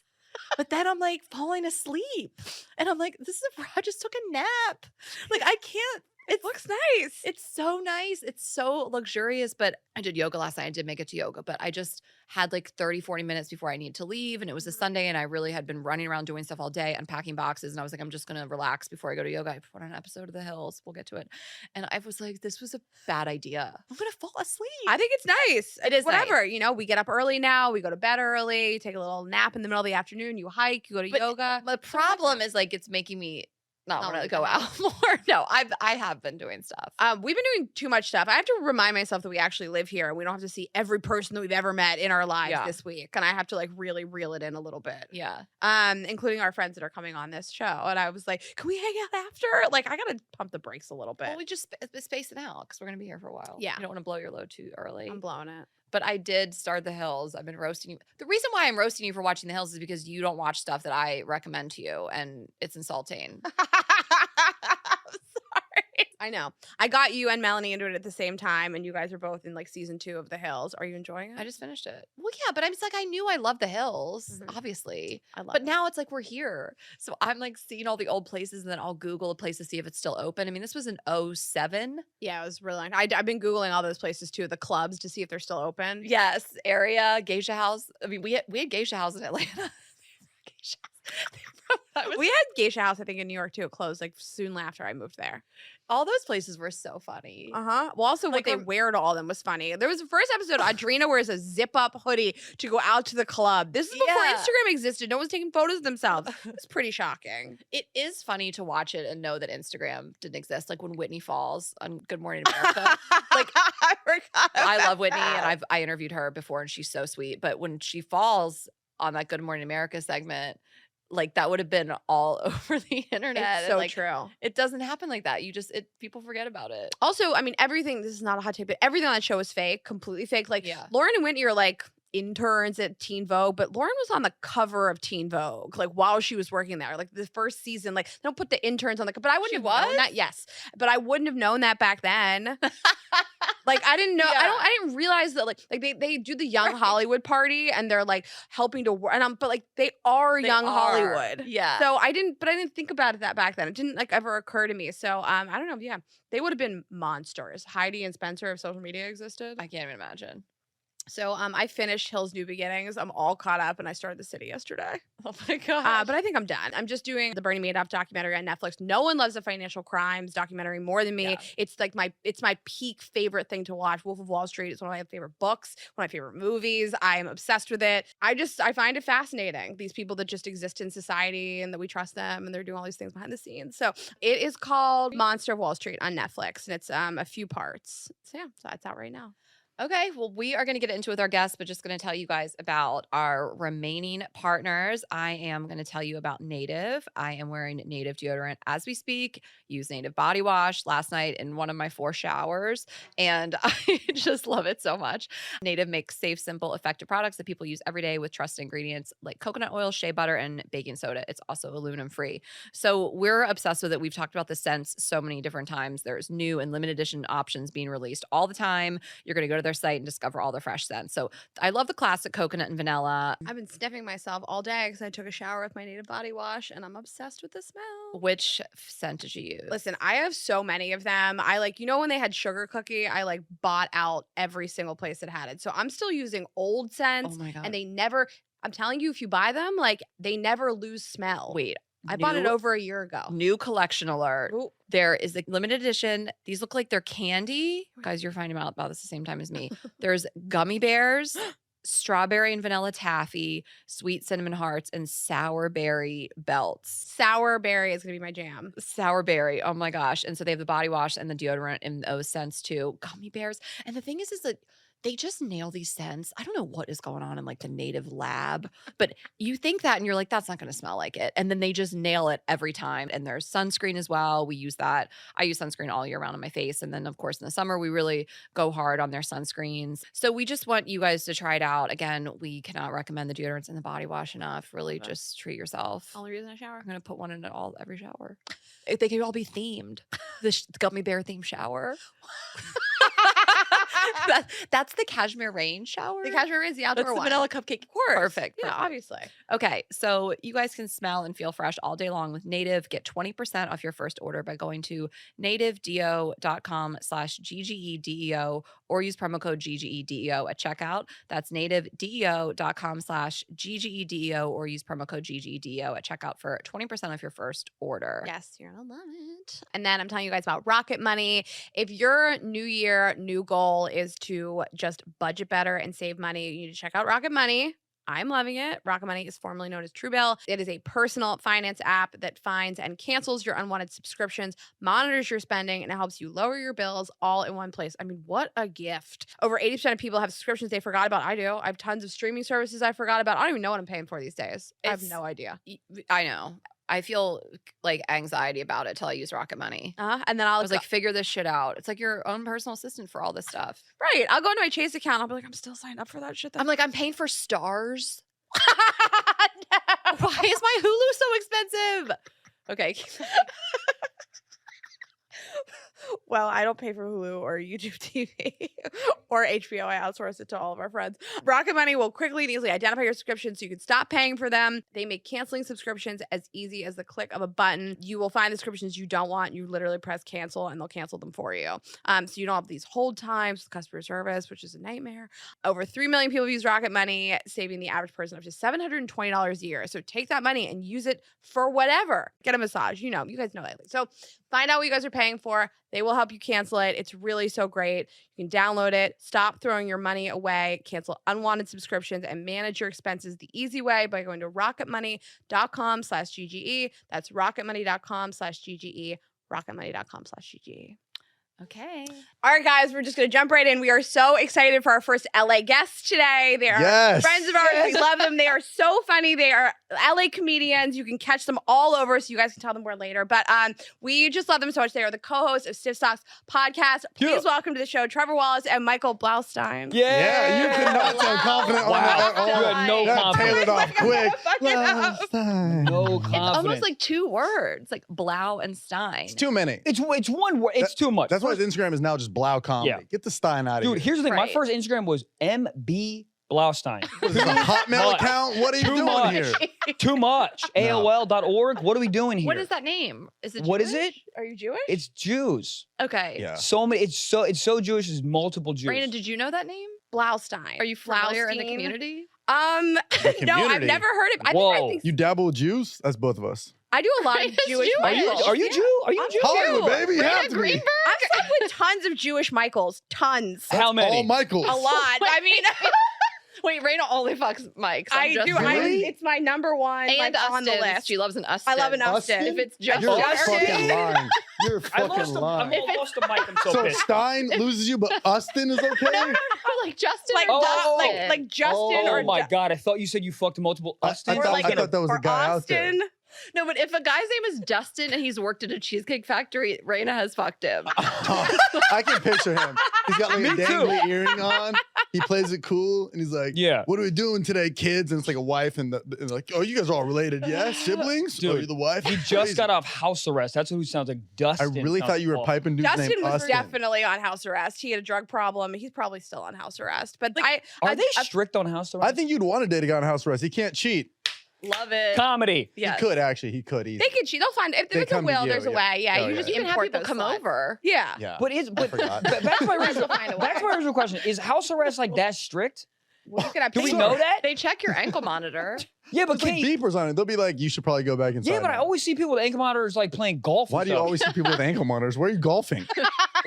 But then I'm like falling asleep. And I'm like, this is I just took a nap. Like I can't. It looks nice. It's so nice. It's so luxurious. But I did yoga last night. I did make it to yoga, but I just had like 30, 40 minutes before I needed to leave. And it was a Sunday and I really had been running around doing stuff all day, unpacking boxes. And I was like, I'm just going to relax before I go to yoga. I put on an episode of The Hills. We'll get to it. And I was like, this was a bad idea. I'm going to fall asleep. I think it's nice. It is whatever. Nice. You know, we get up early now. We go to bed early, take a little nap in the middle of the afternoon. You hike, you go to yoga. The problem is like, it's making me not Not want to leave go the out more. No, I have been doing stuff. We've been doing too much stuff. I have to remind myself that we actually live here and we don't have to see every person that we've ever met in our lives Yeah. this week. And I have to like really reel it in a little bit. Yeah. Including our friends that are coming on this show. And I was like, can we hang out after? Like, I gotta pump the brakes a little bit. Well, we just space it out because we're gonna be here for a while. Yeah. You don't want to blow your load too early. I'm blowing it. But I did start The Hills. I've been roasting you. The reason why I'm roasting you for watching The Hills is because you don't watch stuff that I recommend to you, and it's insulting. Sorry. I know. I got you and Melanie into it at the same time, and you guys are both in like season 2 of The Hills. Are you enjoying it? I just finished it. Well, yeah, but I'm just like, I knew I loved The Hills, Mhm. obviously. I love But it. now it's like we're here. So I'm like seeing all the old places, and then I'll Google a place to see if it's still open. I mean, this was in 07. Yeah, it was really long. I've been Googling all those places too, the clubs, to see if they're still open. Yes, area, geisha house. I mean, we had geisha house in Atlanta. Geisha house. We had Geisha House, I think, in New York too. It closed like soon after I moved there. All those places were so funny. Well, also Like, what they wear to all of them was funny. There was the first episode, Audrina wears a zip-up hoodie to go out to the club. This is before Yeah. Instagram existed. No one's taking photos of themselves. It's pretty shocking. It is funny to watch it and know that Instagram didn't exist. Like when Whitney Falls on Good Morning America. Like, I forgot. I love Whitney, that. and I interviewed her before, and she's so sweet. But when she falls on that Good Morning America segment, like that would have been all over the internet. It's and, so like, true. It doesn't happen like that. People forget about it. Also, I mean, everything, this is not a hot take, but everything on that show is fake, completely fake. Like, Yeah. Lauren and Whitney are like interns at Teen Vogue, but Lauren was on the cover of Teen Vogue, like while she was working there. Like the first season, like they don't put the interns on the, but I wouldn't She have known was? that. Yes, but I wouldn't have known that back then. Like I didn't know. Yeah. I didn't realize that. Like they do the Young Right. Hollywood party, and they're like helping to work. And but like they are They Young are. Hollywood. Yeah. So I didn't think about it that back then. It didn't like ever occur to me. So I don't know. Yeah, they would have been monsters. Heidi and Spencer if social media existed. I can't even imagine. So I finished Hill's New Beginnings. I'm all caught up, and I started The City yesterday. Oh my god. But I think I'm done. I'm just doing the Bernie Madoff documentary on Netflix. No one loves a financial crimes documentary more than me. Yeah. It's like my peak favorite thing to watch. Wolf of Wall Street is one of my favorite books, one of my favorite movies. I am obsessed with it. I find it fascinating. These people that just exist in society and that we trust them and they're doing all these things behind the scenes. So it is called Monster of Wall Street on Netflix, and it's a few parts. So yeah, so it's out right now. Okay, well, we are going to get into it with our guests, but just going to tell you guys about our remaining partners. I am going to tell you about Native. I am wearing Native deodorant as we speak. Use Native body wash last night in one of my 4 showers, and I just love it so much. Native makes safe, simple, effective products that people use every day with trusted ingredients like coconut oil, shea butter, and baking soda. It's also aluminum free. So we're obsessed with it. We've talked about the scents so many different times. There's new and limited edition options being released all the time. You're going to go to their site and discover all the fresh scents. So I love the classic coconut and vanilla. I've been sniffing myself all day because I took a shower with my Native body wash, and I'm obsessed with the smell. Which scent did you use? Listen, I have so many of them. I like, when they had sugar cookie, I like bought out every single place that had it. So I'm still using old scents, Oh my god. and they never, I'm telling you, if you buy them, like they never lose smell. Wait. I bought it over a year ago. New collection alert. Ooh. There is a limited edition. These look like they're candy. Guys, you're finding out about this the same time as me. There's gummy bears, strawberry and vanilla taffy, sweet cinnamon hearts, and sour berry belts. Sour berry is going to be my jam. Sour berry. Oh my gosh. And so they have the body wash and the deodorant in those scents too. Gummy bears. And the thing is that they just nail these scents. I don't know what is going on in like the Native lab, but you think that and you're like, that's not going to smell like it. And then they just nail it every time. And there's sunscreen as well. We use that. I use sunscreen all year round on my face. And then of course in the summer, we really go hard on their sunscreens. So we just want you guys to try it out. Again, we cannot recommend the deodorants and the body wash enough. Really just treat yourself. Only reason I shower. I'm going to put one in every shower. They could all be themed. The gummy bear themed shower. That's the cashmere rain shower. The cashmere is the outdoor That's the one. vanilla cupcake. Of course. Perfect. Yeah, perfect. obviously. Okay, so you guys can smell and feel fresh all day long with Native. Get 20% off your first order by going to nativedeo.com/GGEDEO or use promo code GGEDEO at checkout. That's nativedeo.com/GGEDEO or use promo code GGEDEO at checkout for 20% off your first order. Yes, you're going to love it. And then I'm telling you guys about Rocket Money. If your new year, new goal is to just budget better and save money, you need to check out Rocket Money. I'm loving it. Rocket Money is formerly known as Truebill. It is a personal finance app that finds and cancels your unwanted subscriptions, monitors your spending, and it helps you lower your bills all in one place. I mean, what a gift. Over 80% of people have subscriptions they forgot about. I do. I have tons of streaming services I forgot about. I don't even know what I'm paying for these days. I have no idea. I know. I feel like anxiety about it till I use Rocket Money. And then I was like, figure this shit out. It's like your own personal assistant for all this stuff. Right. I'll go into my Chase account. I'll be like, I'm still signed up for that shit. I'm like, I'm paying for stars. No. Why is my Hulu so expensive? Okay. Well, I don't pay for Hulu or YouTube TV or HBO. I outsource it to all of our friends. Rocket Money will quickly and easily identify your subscriptions so you can stop paying for them. They make canceling subscriptions as easy as the click of a button. You will find the subscriptions you don't want. You literally press cancel and they'll cancel them for you. So you don't have these hold times with customer service, which is a nightmare. Over 3 million people use Rocket Money, saving the average person up to $720 a year. So take that money and use it for whatever. Get a massage. You guys know that. So find out what you guys are paying for. They will help you cancel it. It's really so great. You can download it, stop throwing your money away, cancel unwanted subscriptions, and manage your expenses the easy way by going to rocketmoney.com/GGE. That's rocketmoney.com/GGE, rocketmoney.com/GGE. Okay. All right, guys, we're just going to jump right in. We are so excited for our first LA guests today. They are friends of ours. We love them. They are so funny. They are LA comedians. You can catch them all over, so you guys can tell them more later. But we just love them so much. They are the co-hosts of Stiff Socks podcast. Please welcome to the show, Trevor Wallace and Michael Blaustein. Yeah, you could not sound confident on that at all. You had no That confidence. tailored off quick. No confidence. It's almost like 2 words, like Blau and Stein. It's too many. It's one word. It's too much. That's why his Instagram is now just Blau Comedy. Yeah. Get the Stein out of Dude, here. here's the thing. My Right. first Instagram was MB Blaustein. What is this, a Hotmail much. account? What are you Too doing much. here? Too much. No. AOL.org. What are we doing here? What is that name? Is it What is Jewish? it? Are you Jewish? It's Jews. Okay. Yeah. So many. It's so Jewish. It's multiple Jews. Raina, did you know that name? Blaustein. Are you familiar in the Blaustein. community? No, I've community? never heard of. I Whoa. think You dabble with Jews? That's both of us. I do a lot of Raina's Jewish Jewish. Are you? Michaels. Are you Yeah. Jew? Are you I'm Jew? Hollywood, baby. You have Raina to be. Greenberg? I've slept with tons of Jewish Michaels. Tons. How many? All Michaels. A lot. I mean, Wait, Raina only fucks Mike. So I I'm just do. Really? It's my number one and like, on the Ustins. list. She loves an Ustin. I love an Austin? Ustin. If it's just You're Justin. fucking lying. You're I fucking lost lying. I lost a mic. I'm so So pissed. Stein loses you, but Austin is okay? or like Justin Like, or Oh. Dustin. like Justin Oh or my God! I thought you said you fucked multiple I Austins. thought- like- I thought that was or a guy out there. Austin. No, but if a guy's name is Dustin and he's worked at a Cheesecake Factory, Raina has fucked him. I can picture him. He's got like a Me too. dangly earring on. He plays it cool, and he's like, Yeah. what are we doing today, kids? And it's like a wife, and and like, oh, you guys are all related, yeah? Siblings? Dude, oh, you're the wife? He just Crazy. got off house arrest. That's who sounds like I Dustin. really sounds thought you were awful. piping dude's Justin name was Austin. definitely on house arrest. He had a drug problem. He's probably still on house arrest. But Are they strict on house arrest? I think you'd want to date a guy on house arrest. He can't cheat. Love it. Comedy. Yes. He could, actually. He could easily. they can cheat. They'll find if They there's a come to will, you, there's a yeah. way. Yeah, Oh, you yeah. just You can have import people those come sluts. over. Yeah. Yeah. But forgot. back to my original, find a back to my way. original question: is house arrest like that strict? Well, you could have Do we people- know that? They check your ankle monitor. Yeah, but There's like Kate, beepers on it. They'll be like, you should probably go back inside. yeah, but I now. always see people with ankle monitors like playing golf. Why and do you stuff. always see people with ankle monitors? Where are you golfing?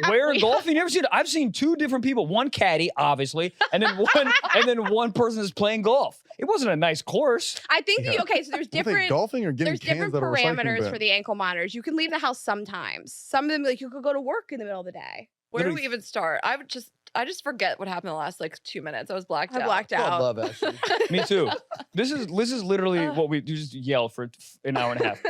Where golfing? You never seen? I've seen 2 different people. One caddy, obviously, and then one person is playing golf. It wasn't a nice course. I think Yeah. okay, so there's Were they different golfing or getting there's cans different that are recycling parameters bin? for the ankle monitors. You can leave the house sometimes. Some of them like you could go to work in the middle of the day. Where do Literally- we even start? I just forget what happened the last like 2 minutes. I was blacked out. I blacked God out. love Ashley. Me too. This is literally what we do. Just yell for an hour and a half.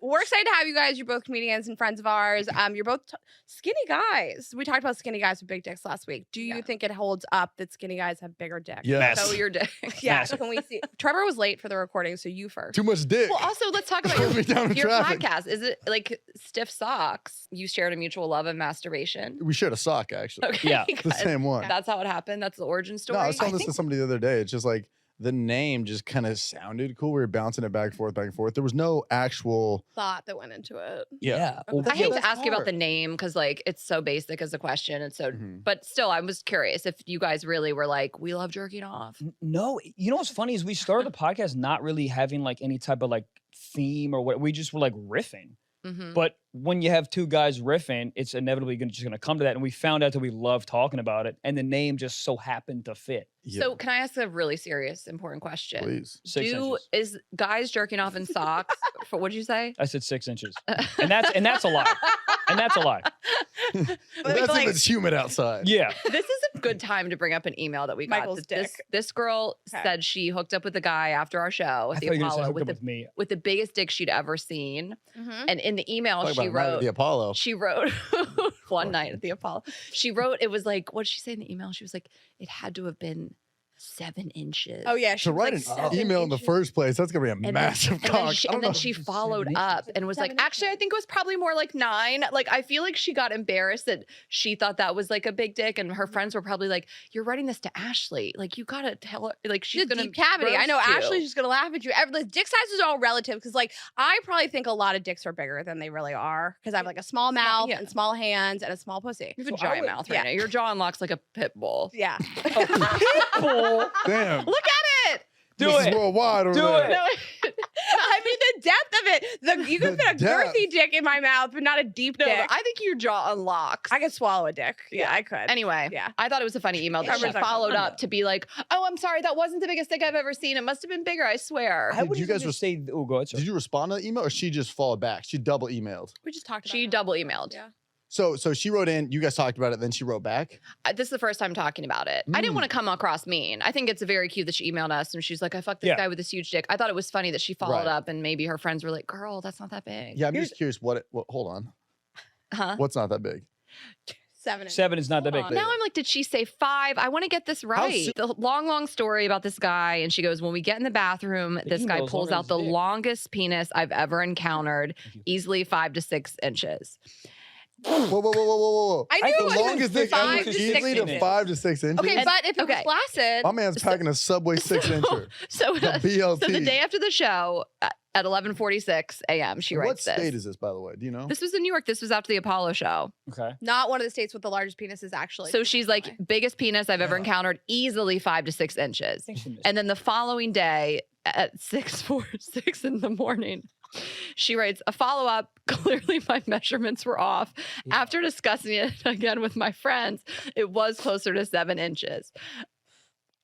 We're excited to have you guys. You're both comedians and friends of ours. You're both skinny guys. We talked about skinny guys with big dicks last week. Do you Yeah. think it holds up that skinny guys have bigger dicks? Yes. So your dick. Yeah. Massive. Can we see? Trevor was late for the recording, so you first. Too much dick. Well, also let's talk about Put me down in your traffic. podcast. Is it like Stiff Socks? You shared a mutual love of masturbation. We shared a sock, actually. Okay, Yeah. The good. same one. That's how it happened. That's the origin story. No, I was telling I this to think- somebody the other day. It's just like the name just kind of sounded cool. We were bouncing it back and forth, back and forth. There was no actual. Thought that went into it. Yeah. Well, I hate to that's ask you about the hard. name because like it's so basic as a question, and so. Mhm. But still, I was curious if you guys really were like, we love jerking off. No, you know what's funny is we started the podcast not really having like any type of like theme or what. We just were like riffing. Mhm. But when you have two guys riffing, it's inevitably just going to come to that. And we found out that we love talking about it, and the name just so happened to fit. So can I ask a really serious, important question? Please. 6 inches. Is guys jerking off in socks? For what'd you say? I said 6 inches, and that's a lie, and that's a lie. That's like- if it's humid outside. Yeah, This is a good time to bring up an email that we got. Michael's This dick. this girl Okay. said she hooked up with a guy after our show I at thought the you were gonna say Apollo hooked up with me. with the biggest dick she'd ever seen. Mhm. And in the email Talk she about a night at wrote the Apollo. she wrote one night at the Apollo. She wrote, it was like, what did she say in the email? She was like, it had to have been 7 inches. Oh yeah, she To was write like an 7 email in the inches. first place, that's gonna be a And then- massive And then cock. she, I don't and then know. she Seven followed inches. up and was like, 7 actually, I think it was probably more like 9. Like, I feel like she got embarrassed that she thought that was like a big dick. And her friends were probably like, you're writing this to Ashley. Like, you got to tell her, like, She's she's a going to deep cavity. I know roast you. Ashley's just gonna laugh at you. The dick sizes are all relative because, like, I probably think a lot of dicks are bigger than they really are because I have like a small mouth yeah. and small hands and a small pussy. You have a So I giant would- mouth yeah. right now. Your jaw unlocks like a pit bull. Yeah. Pitbull. Damn. Look at it. Do this it. is worldwide over Do there. it. No, I mean the depth of it. You can The fit a depth. girthy dick in my mouth, but not a deep No, dick. but I think your jaw unlocks. I could swallow a dick. Yeah, I could. Anyway, Yeah. I thought it was a funny email that she Trevor's like, followed "Oh, up to be like, oh, I'm sorry, that wasn't the biggest dick I've ever seen. It must have been bigger, I swear. I would you guys just say, oh, go ahead, sir. Did you respond to the email or she just followed back? She double emailed. We just talked about She it. double emailed. Yeah. So she wrote in, you guys talked about it, then she wrote back. This is the first time talking about it. I didn't want to come across mean. I think it's very cute that she emailed us and she's like, I fucked this Yeah. guy with this huge dick. I thought it was funny that she followed Right. up and maybe her friends were like, girl, that's not that big. Yeah, I'm just curious what hold on. Huh? What's not that big? 7 inches. 7 is not that big. Hold on. Now I'm like, did she say 5? I want to get this right. soon- The long story about this guy. And she goes, when we get in the bathroom, this guy email's pulls longer out than the his dick. longest penis I've ever encountered, Thank you. easily 5 to 6 inches. Whoa. I I knew think it The was longest dick 5 ever, to six easily to inches. 5 to 6 inches. Okay, And- but if it okay. was flaccid, My man's packing a Subway 6-incher. So, The BLT. so the day after the show at 11:46 a.m., she What writes this. state is this, by the way? Do you know? This was in New York. This was after the Apollo show. Okay. not one of the states with the largest penises, actually. So she's like, biggest penis I've ever Yeah. encountered, easily 5 to 6 inches. Thanks for this. And then the following day at 6:46 in the morning, she writes a follow up. Clearly, my measurements were off. Yeah. After discussing it again with my friends, it was closer to 7 inches.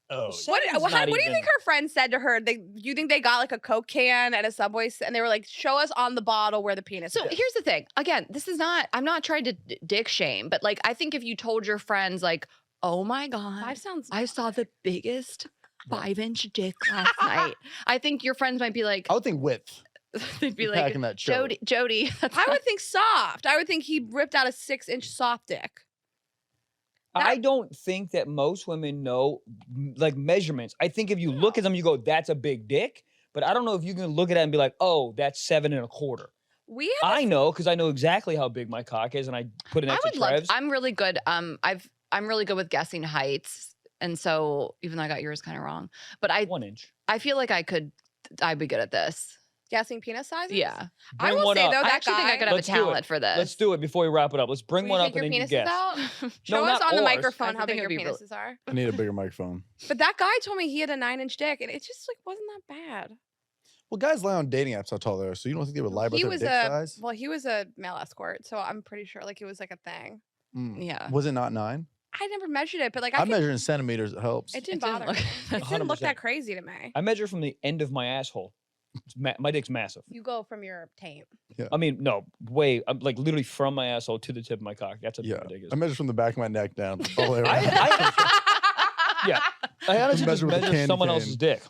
Oh, what, seven's what not do you even- think her friend said to her? You think they got like a Coke can and a Subway, and they were like, "Show us on the bottle where the penis." So is. here's the thing. Again, this is not, I'm not trying to dick shame, but like, I think if you told your friends, like, oh my God, 5 sounds. I saw the biggest 5-inch dick last night. I think your friends might be like, I would think width. they'd be You're like, packing that show. Jody, that's I not- would think soft. I would think he ripped out a 6-inch soft dick. I don't think that most women know like measurements. I think if you look at them, you go, "That's a big dick." But I don't know if you can look at it and be like, "Oh, that's 7 1/4." We have I know because I know exactly how big my cock is, and I put an I extra would love. Trevs. I'm really good. I'm really good with guessing heights, and so even though I got yours kind of wrong, but 1 inch. I feel like I'd be good at this. guessing penis sizes. Yeah, I Bring will one say up. though, I that actually think I guy- could have a Let's do it. talent for this. Let's do it before we wrap it up. Let's bring Will one you up take and your then you penises guess. out? No, Show us not on the ours. microphone I how think big it your would be real- penises are. I need a bigger microphone. But that guy told me he had a 9-inch dick, and it just like wasn't that bad. Well, guys lie on dating apps how tall they are, so you don't think they would lie about He their was dick a size? well, he was a male escort, so I'm pretty sure like it was like a thing. Mm. Yeah. Was it not 9? I never measured it, but like I I could, measure in centimeters. It helps. it didn't It didn't bother look- me. It didn't look 100%. that crazy to me. I measure from the end of my asshole. My dick's massive. You go from your taint. I mean, no, way. I'm like literally from my asshole to the tip of my cock. That's how big Yeah. my dick is. I measure from the back of my neck down all the way around. Yeah. I honestly just Measure with a measure candy someone cane. else's dick.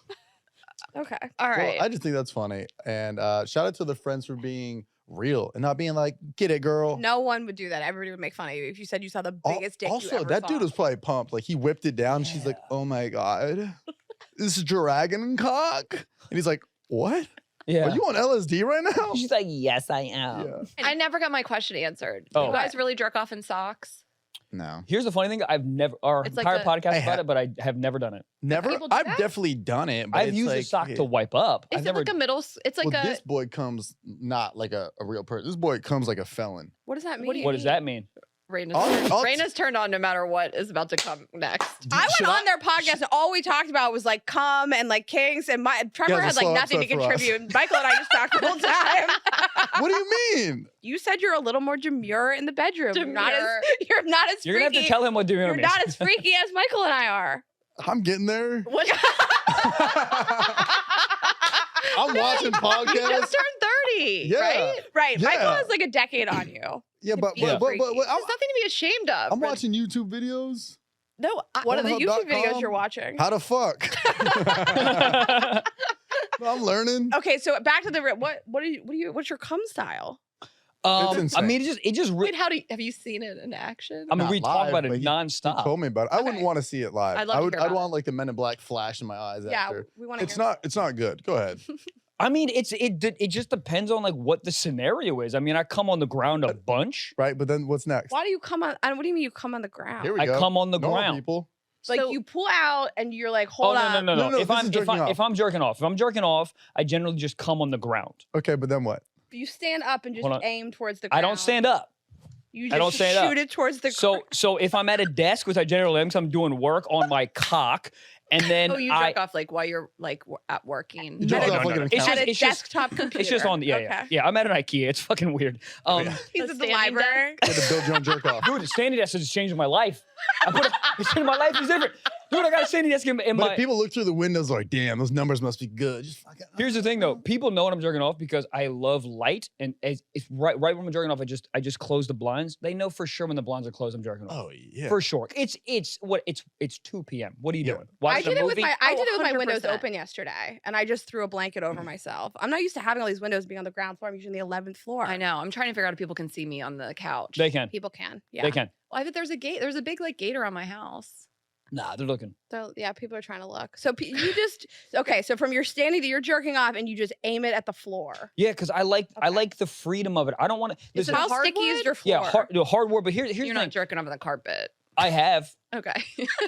Okay. All Well, right. I just think that's funny. And shout out to the friends for being real and not being like, get it, girl. No one would do that. Everybody would make fun of you if you said you saw the biggest dick you Also, ever that saw. dude was probably pumped. Like, he whipped it down. She's like, oh my God, this is dragon cock. And he's like, what? Yeah. Are you on LSD right now? She's like, yes, I am. Yeah. I never got my question answered. Oh. You guys really jerk off in socks? No. Here's the funny thing. I've never, our It's like entire a- podcast I about have- it, but I have never done it. Never? people do I've that? definitely done it. But I've it's used a like, sock to wipe up. Is I've it never. like a middle? It's like well, a. this boy comes not like a real person. This boy comes like a felon. What does that mean? What do you What does that mean? Raina's turned on no matter what is about to come next. I went on their podcast and all we talked about was like cum and like kinks and Trevor had like nothing to contribute. Michael and I just talked the whole time. What do you mean? You said you're a little more demure in the bedroom. You're not as You're gonna have to tell him what demure means. You're not as freaky as Michael and I are. I'm getting there. What? I'm watching podcasts. You just turned 30, Yeah. right? Right. Yeah. Michael has like a decade on you. Yeah, but There's I'm, nothing to be ashamed of. I'm watching YouTube videos. No, what are the YouTube videos Pornhub.com? you're watching? How to fuck. I'm learning. Okay, so back to the what's your cum style? It's insane. I mean, it just. Wait, have you seen it in action? I mean, Not we talk live, about it but he nonstop. told me about it. I wouldn't want to see it live. I'd love to hear I'd about want like the Men in Black flash in my eyes Yeah, after. we want to. It's not good. Go ahead. I mean, it just depends on like what the scenario is. I mean, I come on the ground a bunch. Right, but then what's next? Why do you come on? What do you mean you come on the ground? Here we I go. come on the Normal ground. people. Like So- you pull out and you're like, Oh hold on. no! No, If this is jerking off. if I'm jerking off, I generally just come on the ground. Okay, but then what? You stand up and just Hold on. aim towards the ground. I don't stand up. You I don't just stand up. shoot it towards the So ground. so if I'm at a desk, which I generally am, 'cause I'm doing work on my cock, and then Oh, you I jerk off like while you're like at working. You jerk No, off no, like no, an no. It's accountant. At a it's just- desktop computer. it's just on the yeah. I'm at an IKEA. It's fucking weird. yeah. He's A at the standing library. You had to build your own jerk off. Dude, the standing desk is changing my life. My life is different. Dude, I got a standing desk in But my. if people look through the windows like, damn, those numbers must be good. Just fucking. Here's the thing, though. People know when I'm jerking off because I love light, and it's right when I'm jerking off. I just close the blinds. They know for sure when the blinds are closed, I'm jerking off. Oh yeah. For sure. It's 2 p.m. What are you Yeah. doing? I Watching did a it with movie? my windows 100%. open yesterday, and I just threw a blanket over myself. I'm not used to having all these windows being on the ground floor. I'm usually on the 11th floor. I know. I'm trying to figure out if people can see me on the couch. They can. People can. Yeah. They can. Well, I bet there's a gate. There's a big like gate around my house. Nah, they're looking. So yeah, people are trying to look. So you just okay. So from your standing to you're jerking off, and you just aim it at the floor. Yeah, because I like Okay. the freedom of it. I don't want to. Is it How hardwood? sticky is your floor? Yeah, hardwood. But here's You're the not thing. jerking off on the carpet. I have. Okay.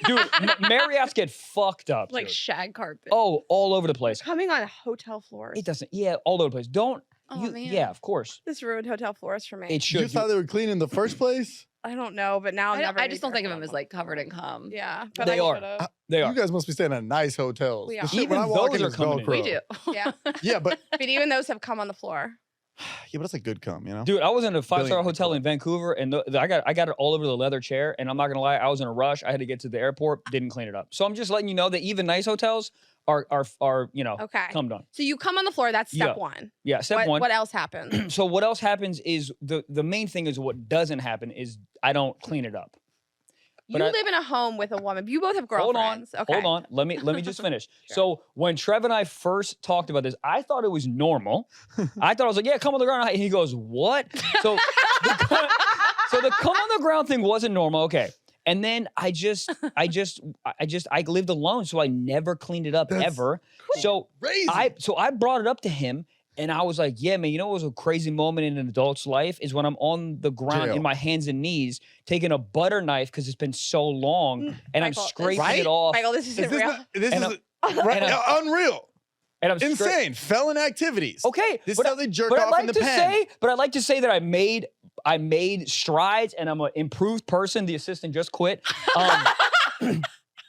Dude, Marriott's get fucked up. Like dude. shag carpet. Oh, all over the place. Coming on hotel floors. It doesn't. Yeah, all over the place. Don't. Oh, you, man. Yeah, of course. This ruined hotel floors for me. It should. You thought they were clean in the first place? I don't know, but now I'm never. I gonna just don't think of jerk them as off. like covered in cum. Yeah, but They I are. should've. They are. You guys must be staying at nice hotels. We The are. shit Even when I walk those in are is coming in. Velcro. We do. Yeah, Yeah, but but even those have come on the floor. but it's a good cum, you know. Dude, I was in a 5-star Billion hotel in Vancouver, and I got it all over the leather chair. And I'm not gonna lie, I was in a rush. I had to get to the airport, didn't clean it up. So I'm just letting you know that even nice hotels are Okay. come done. So you come on the floor. That's step Yeah. one. Yeah, step one. What else happens? So what else happens is the main thing is what doesn't happen is I don't clean it up. You But I- live in a home with a woman. You both have Hold on, girlfriends. Okay. hold on. Let me just finish. Sure. So when Trevor and I first talked about this, I thought it was normal. I thought I was like, yeah, come on the ground. And he goes, what? So the come on the ground thing wasn't normal. Okay. And then I lived alone, so I never cleaned it up That's ever. So Crazy. I brought it up to him, and I was like, yeah, man, you know what was a crazy moment in an adult's life is when I'm on the ground Jail. in my hands and knees, taking a butter knife because it's been so long, and I'm Michael, scraping Right? it off. Michael, this isn't Is this real. not, this And is right, and unreal. And I'm Insane. Felon activities. Okay, This but is how they jerk but off I'd like in the to pen. but I'd like to say that I made strides, and I'm an improved person. The assistant just quit.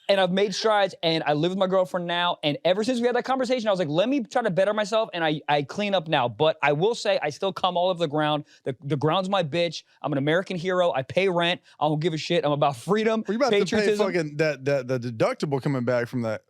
And I've made strides, and I live with my girlfriend now. And ever since we had that conversation, I was like, let me try to better myself, and I clean up now. But I will say, I still come all over the ground. The ground's my bitch. I'm an American hero. I pay rent. I don't give a shit. I'm about freedom, Well, you're about to pay patriotism. fucking the deductible coming back from that.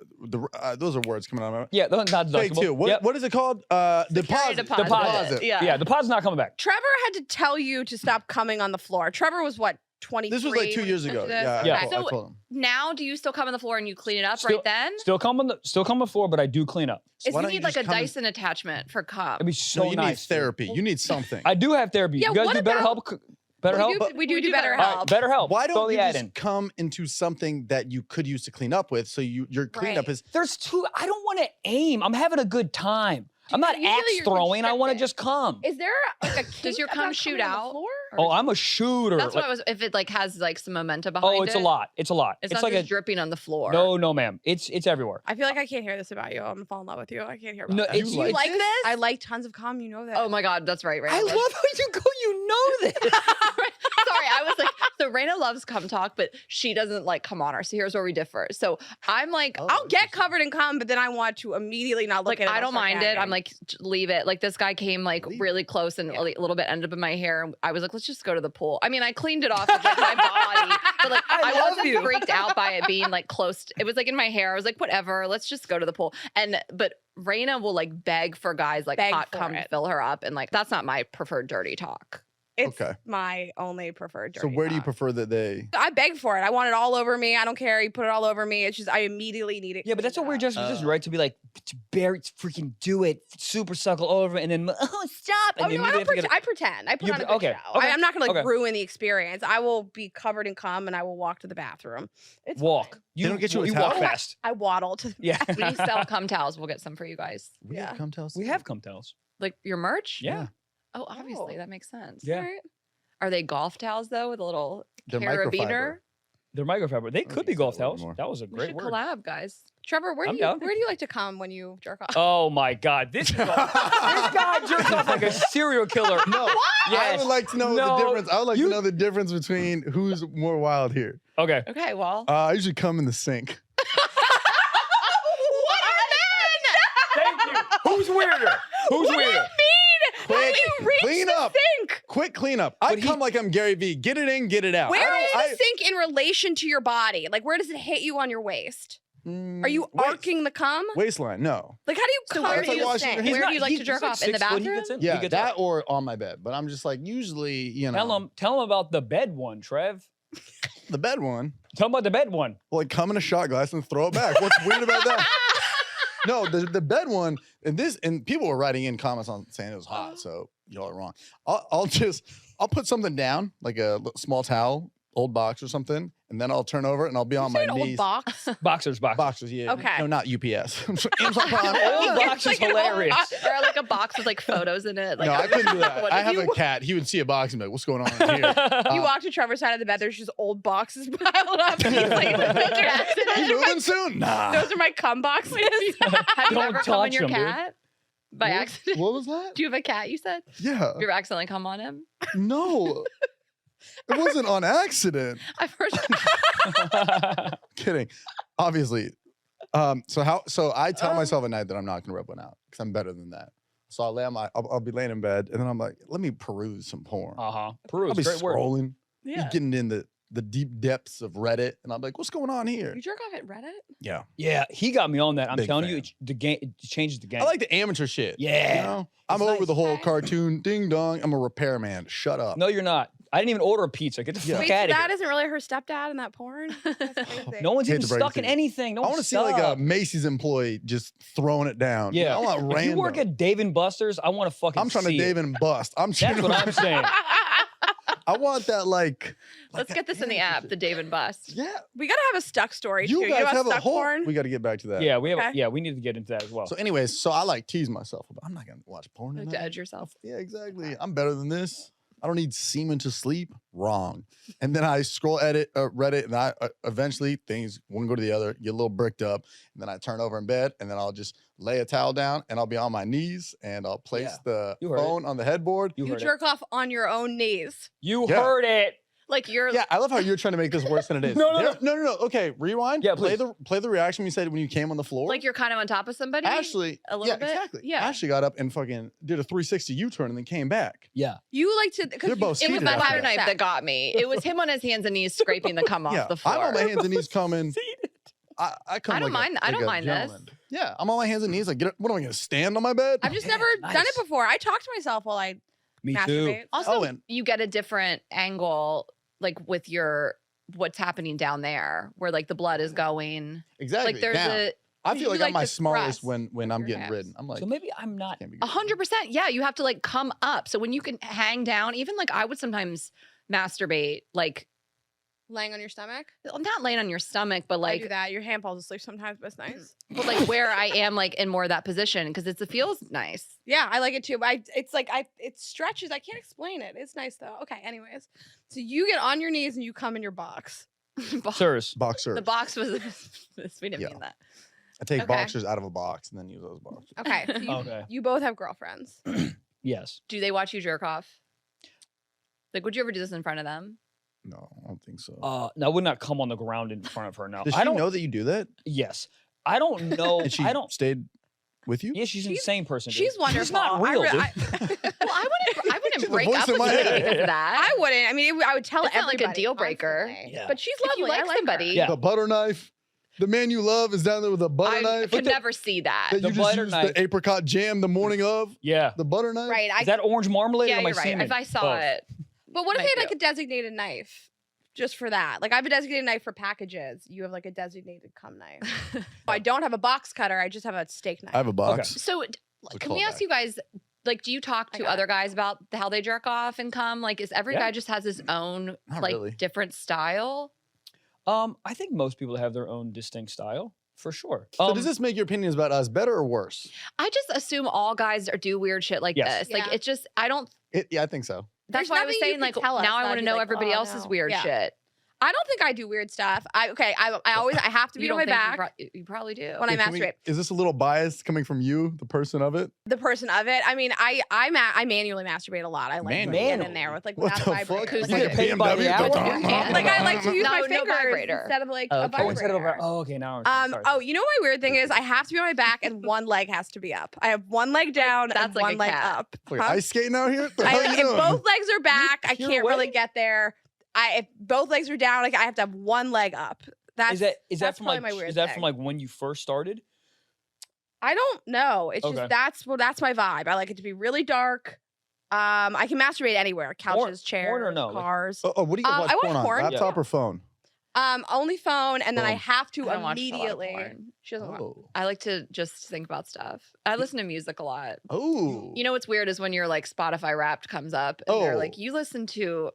Those are words coming out of my mouth. Yeah, not Take deductible. two. What, Yep. what is it called? Deposit. deposit. Yeah. Yeah, the pod's not coming back. Trevor had to tell you to stop coming on the floor. Trevor was what, 23? This was like 2 years ago. when you Yeah, did Yeah. I this? told him. Now, do you still come on the floor and you clean it up Still- right then? Still come on the floor, but I do clean up. Is Why you don't you need like a just come and- Dyson attachment for cum? It'd be so No, you nice. need dude. therapy. You need something. I do have therapy. Yeah, You guys what do about- BetterHelp? BetterHelp? We do do better BetterHelp. All help. right, BetterHelp. Why don't Throw you the ad just in. come into something that you could use to clean up with? So your cleanup Right. is There's two. I don't want to aim. I'm having a good time. I'm not Usually axe you're throwing. I want to constricted. just come. Is there like a kink your cum about shoot coming on the out? floor? Oh, I'm a shooter. That's Like, what I was. If it like has like some momentum behind it. oh, it's a lot. It's a lot. It's It's not like just dripping on the floor. no, ma'am. It's everywhere. I feel like I can't hear this about you. I'm gonna fall in love with you. I can't hear about No, that. it's You it's- like this? I like tons of cum. You know that. Oh my God, that's right. Raina I loves- love how you go. You know this. Sorry, I was like, so Raina loves cum talk, but she doesn't like cum on her. So here's where we differ. So I'm like, Oh, I'll get interesting. covered in cum, but then I want to immediately not look like at it. I I'll don't start mind it. gagging. I'm like, leave it. Like this guy came like Leave really close and Yeah. a little bit ended up in my hair. And I was like, let's just go to the pool. I mean, I cleaned it off with like my body, but like I I love wasn't you. freaked out by it being like close. It was like in my hair. I was like, whatever, let's just go to the pool. But Raina will like beg for guys like Beg hot for cum to it. fill her up. And like, that's not my preferred dirty talk. It's Okay. my only preferred So dirty where do you talk. prefer that they? I beg for it. I want it all over me. I don't care. You put it all over me. It's just I immediately need it. Yeah, but that's what we're cleaned just right? To be like, to bury, freaking do it, super suckle all over, and then, oh, stop. up. Oh And no, I don't pretend. I pretend. I put You on a pre- good okay, show. okay, I'm not gonna like okay. ruin the experience. I will be covered in cum and I will walk to the bathroom. It's walk. fine. You don't get you a you walk towel? fast. I waddle to the Yeah. We need to sell cum towels. We'll get some for you guys. We Yeah. have come tell us. We have cum towels. Like your merch? Yeah. Oh, obviously. Oh. That makes sense. Yeah. Alright. Are they golf towels though with a little They're carabiner? microfiber. They're microfiber. They don't could be use golf that word towels. anymore. That was a We great should word. collab, guys. Trevor, I'm down. where do you like to come when you jerk off? Oh my God. This guy jerks off like a serial killer. No, I Yes. would like to know No, the difference. I would like you- to know the difference between who's more wild here. Okay. Okay, well. I usually come in the sink. Thank you. Who's weirder? Who's weirder? Quick, you reach clean the up. sink? Quick cleanup. I But he- come like I'm Gary Vee. Get it in, get it out. Where is I the sink in relation to your body? Like, where does it hit you on your waist? Are you arcing the cum? waistline? No. Like, how do you So come where That's to like the washing your sink? hands. Where do you like to he's jerk like off? In the 6 foot, he bathroom? gets in, he Yeah, gets that out. or on my bed. But I'm just like usually, you know, Tell him about the bed one, Trev. the bed one. Tell him about the bed one. Like come in a shot glass and throw it back. What's weird about that? No, the bed one and people were writing in comments on saying it was hot, so y'all are wrong. I'll put something down like a small towel, old box or something, and then I'll turn over and I'll be on my An old knees. box. Boxers. Boxes, yeah. Okay. No, not UPS. Amazon Prime. Old box is Like an old hilarious. box. Or like a box with like photos in it. Like, No, I couldn't do that. What I if have you- a cat. He would see a box and be like, "What's going on in here?" You walk to Trevor's side of the bed. There's just old boxes piled up. And he's like, You moving soon? Nah. those are my cum boxes. Have you Don't ever come on touch your him, dude. cat? By What- accident? What was that? Do you have a cat, you said? Yeah. You ever accidentally come on him? No. It wasn't on accident. I've heard Kidding. Obviously. So I tell myself at night that I'm not gonna rub one out because I'm better than that. So I'll be laying in bed and then I'm like, let me peruse some porn. Peruse, I'll be great word. scrolling, Yeah. getting in the deep depths of Reddit, and I'm like, what's going on here? You jerk off at Reddit? Yeah. Yeah, he got me on that. I'm Big telling you, fan. the game it changes the game. I like the amateur shit. Yeah. You know? I'm It's over nice. the whole Okay. cartoon ding dong. I'm a repairman. Shut up. No, you're not. I didn't even order a pizza. Get the Yeah. fuck Wait, so out of that here. isn't really her stepdad in that porn? That's crazy. No one's Hate even to break it stuck to in you. anything. No I one's want to see like a stuck. Macy's employee just throwing it down. Yeah. I want If random. you work at Dave and Buster's, I want to fucking I'm trying to see Dave it. and bust. I'm trying That's what I'm saying. I want that like. Let's that get this in the amateur app, shit. the Dave and Bust. Yeah. We gotta have a stuck story too. You know guys about have a stuck whole. porn? We got to get back to that. Yeah, we have. Okay. Yeah, we need to get into that as well. So, anyways, so I like tease myself. I'm not gonna watch porn. Like to tonight. edge yourself. Yeah, exactly. I'm better than this. I don't need semen to sleep. Wrong. And then I scroll Reddit, and I eventually things one go to the other, get a little bricked up, and then I turn over in bed, and then I'll just lay a towel down, and I'll be on my knees, and I'll place the You heard it. phone on the headboard. you You heard it. jerk off on your own knees. You Yeah. heard it. Like you're Yeah, I love how you're trying to make this worse than it is. No. No. Okay, rewind. Yeah, play please. the reaction you said when you came on the floor. like you're kind of on top of somebody. Ashley, a little yeah, bit? exactly. Yeah. Ashley got up and fucking did a 360 U-turn and then came back. Yeah. You like to because They're both It was seated that after butter that. knife that got me. It was him on his hands and knees scraping the cum Yeah, off the floor. I'm on my hands and knees coming. I come. I don't like a- mind- I like don't a mind this. gentleman. Yeah, I'm on my hands and knees. Like, what am I gonna stand on my bed? I've just Yeah, never done nice. it before. I talk to myself while I Me too. masturbate. Also, Oh, and- you get a different angle, like with your what's happening down there, where like the blood is going. Exactly. Like there's now, a I feel you like like I'm my to smallest press when I'm your getting hips. ridden. I'm like, So maybe I'm not. can't be good. 100%. Yeah, you have to like come up. So when you can hang down, even like I would sometimes masturbate like Laying on your stomach? I'm not laying on your stomach, but I like do that. Your hand falls asleep sometimes, but it's nice. but like where I am like in more of that position because it feels nice. Yeah, I like it too. But it stretches. I can't explain it. It's nice though. Okay, anyways. So you get on your knees and you come in your box. Sirs. Boxers. The box was we didn't Yeah. mean that. I take Okay. boxers out of a box and then use those boxers. Okay. So you, Okay. you both have girlfriends. Yes. Do they watch you jerk off? Like, would you ever do this in front of them? No, I don't think so. No, I would not come on the ground in front of her. No. Does I she don't know that you do that? Yes. I don't know. And she I don't. stayed with you? Yeah, she's an insane person. Dude. She's wonderful. She's not real, dude. Well, I wouldn't She's the break voice up in with my somebody head. because of that. I wouldn't. I mean, I would tell It's not like a everybody. deal breaker. constantly. Yeah. But she's If lovely. you like I like somebody, her. Yeah. The butter knife. The man you love is down there with a butter I knife. could never see that. That The you just butter use knife. the apricot jam the morning of. Yeah. The butter knife. Right. Is that orange marmalade Yeah, or am I you're right. semen? If I saw Both. it, But what if might they had do. like a designated knife? Just for that. Like I have a designated knife for packages. You have like a designated cum knife. I don't have a box cutter. I just have a steak knife. I have a box. so It's a can we ask callback. you guys? Like, do you talk I to got other guys about how they jerk off and come? Like, is every Yeah. guy just has his own Not like really. different style? I think most people have their own distinct style for sure. So does this make your opinions about us better or worse? I just assume all guys do weird shit like Yes. this. Like, Yeah. it's just I don't. Yeah, I think so. That's There's why I was nothing you saying can like tell us now I that want I'd to be know like, everybody "Oh, else's no." weird Yeah. shit. I don't think I do weird stuff. I have to be You on don't my think back you probably do. when I Okay, can we- masturbate. Is this a little bias coming from you, the person of it? The person of it. I mean, I manually masturbate a lot. I like to get in Manually? there with like What without the a vibrator. fuck? Who's Like, You like get paid by the hour? like I like to use my No fingers vibrator. instead of like Oh, a okay. vibrator. Instead of a, oh, okay. Now I'm sorry. Oh, you know my weird thing is I have to be on my back and one leg has to be up. I have one leg down That's and like one a leg cat. up. Like Huh? ice skating out here? What the hell If you doing? both legs are back, I pure can't really way? get there. If both legs are down, like I have to have one leg up. That's is that that's from probably like my weird is that thing. from like when you first started? I don't know. It's Okay. just that's my vibe. I like it to be really dark. I can masturbate anywhere. Couches, chairs, porn or no? Like- cars. Oh, what do you guys watch I watch porn on? porn. Laptop or phone? Only phone, and then I Boom. have to I don't watch a lot of immediately. porn. She doesn't watch. Oh. I like to just think about stuff. I listen to music a lot. Oh. You know what's weird is when your like Spotify Wrapped comes up and they're like, Oh. you listen to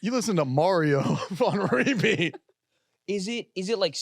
You listen to Mario on repeat. Is it like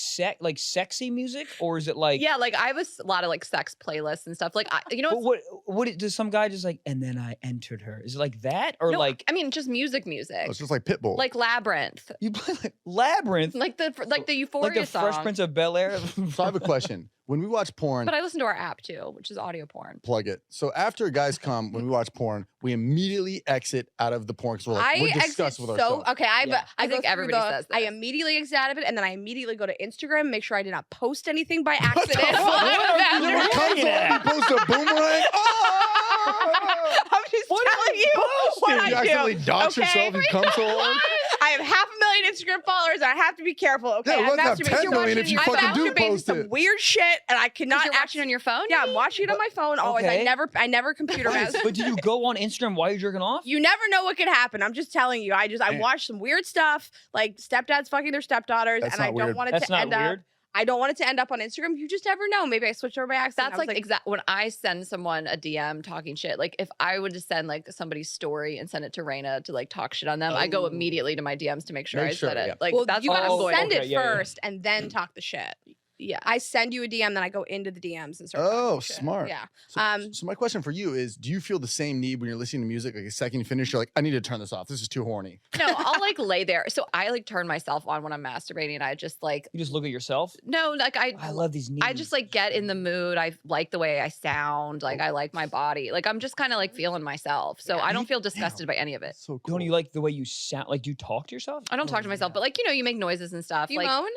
sexy music or is it like yeah, like I have a lot of like sex playlists and stuff. Like you know, But what's- does some guy just like and then I entered her? Is it like that or no, like I mean just music, It's just like Pitbull. like Labyrinth, you play like Labyrinth, like the Euphoria like the song. Fresh Prince of Bel Air? So I have a question. When we watch porn, But I listen to our app too, which is audio porn. plug it. So after guys come, when we watch porn, we immediately exit out of the porn because we're I exit disgusted with so ourselves. okay. Yeah. I I go think through everybody the- says I this. immediately exit out of it, and then I immediately go to Instagram, make sure I did not post anything by What the accident. fuck? while I'm You What ever are come you to at? you post a boomerang? Oh! I'm just What are telling you you what posting? You I accidentally do. dox okay? yourself. You come so hard. I have 500,000 Instagram followers, and I have to be careful. Okay, Yeah, I'm we have masturbating. 10 You're million if watching- you I'm fucking do masturbating post some it. weird shit, and I cannot You're watching on your phone? Yeah, I'm watching it on my phone always. Okay. I never computer masturbate. But do you go on Instagram while you're jerking off? You never know what could happen. I'm just telling you. I Damn. watched some weird stuff, like stepdads fucking their stepdaughters, That's and I not don't weird. want it That's to not end up. weird. I don't want it to end up on Instagram. You just never know. Maybe I switched over by accident. That's I was like when I send someone a DM talking shit. Like if I would just send like somebody's story and send it to Raina to like talk shit on them, I go Oh. immediately to my DMs to make sure Make I sure, said it. yeah. Like well, that's you what I'm gotta going. send Okay, it yeah, yeah. first and then talk the shit. Yeah. I send you a DM, then I go into the DMs and start. talking Oh, shit. smart. Yeah. So my question for you is, do you feel the same need when you're listening to music? Like a second you finish, you're like, I need to turn this off. This is too horny. No, I'll like lay there. So I like turn myself on when I'm masturbating. I just like You just look at yourself. no, like I love these knees. I just like get in the mood. I like the way I sound. Like I like my body. Like I'm just kind of like feeling myself. So Yeah. I don't feel disgusted by any of it. So cool. Don't you like the way you sound? Like, do you talk to yourself? I don't talk to myself, but like you make noises and stuff. Do you like moan?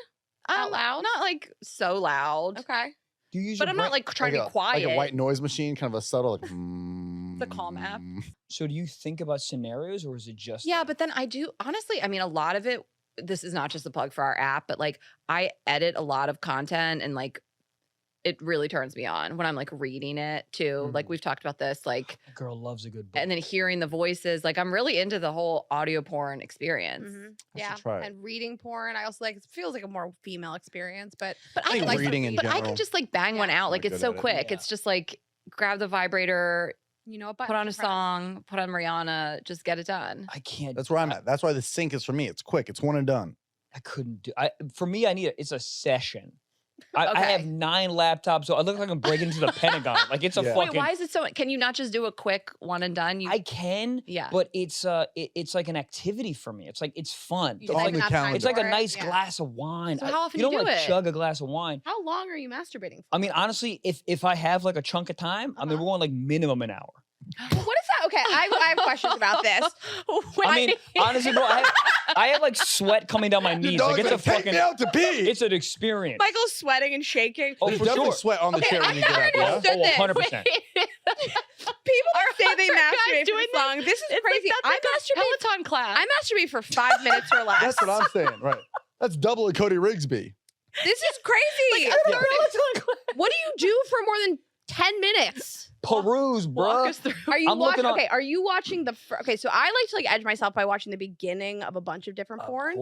out loud? Not like so loud. Okay. Do you use But your I'm not brain- like trying to be quiet. Like a white noise machine, kind of a subtle like The Calm app. So do you think about scenarios or is it just Yeah, but then I do honestly, I mean, a lot of it, this is not just a plug for our app, but like I edit a lot of content and like it really turns me on when I'm like reading it too. Like we've talked about this, like, A girl loves a good book. and then hearing the voices. Like I'm really into the whole audio porn experience. Mhm. I Yeah. should try it. And reading porn, I also like. It feels like a more female experience, but But I I think can like, reading in but I general. can just like bang one out. I'm Like good it's so at it. quick. Yeah. It's just like grab the vibrator, you know, put on a song, put on Rihanna, just get it done. I can't. That's where I'm at. That's why the sync is for me. It's quick. It's one and done. I couldn't do. For me, it's a session. I Okay. have 9 laptops, so I look like I'm breaking into the Pentagon. Like it's a Yeah. fucking. Wait, why is it so? Can you not just do a quick one and done? I can, Yeah. but it's like an activity for me. It's like it's fun. You It's take like on the enough time calendar. it's like for a it. nice Yeah. glass of wine. So how often you you don't do like it? chug a glass of wine. How long are you masturbating for? I mean, honestly, if I have like a chunk of time, I mean, we're going like minimum an hour. Well, what is that? Okay, I have questions about this. When I mean, honestly, bro, I have like sweat coming down my Your knees. dog's Like it's a like, take fucking. me out to pee. It's an experience. Michael's sweating and shaking. Oh, There's for definitely sure. sweat on the chair when you get up. Yeah. understood this. 100%. People that say they Are guys masturbate for doing this long. This is It's crazy. Like, I that's like masturbate. a Peloton class. I masturbate for 5 minutes or less. That's what I'm saying. Right. That's double a Cody Rigsby. This is crazy. Yeah. What do you do for more than 10 minutes? Peruse, Walk bro. us through. Are you I'm looking watching? on- Okay, are you watching the? Okay, so I like to like edge myself by watching the beginning of a bunch of different porn.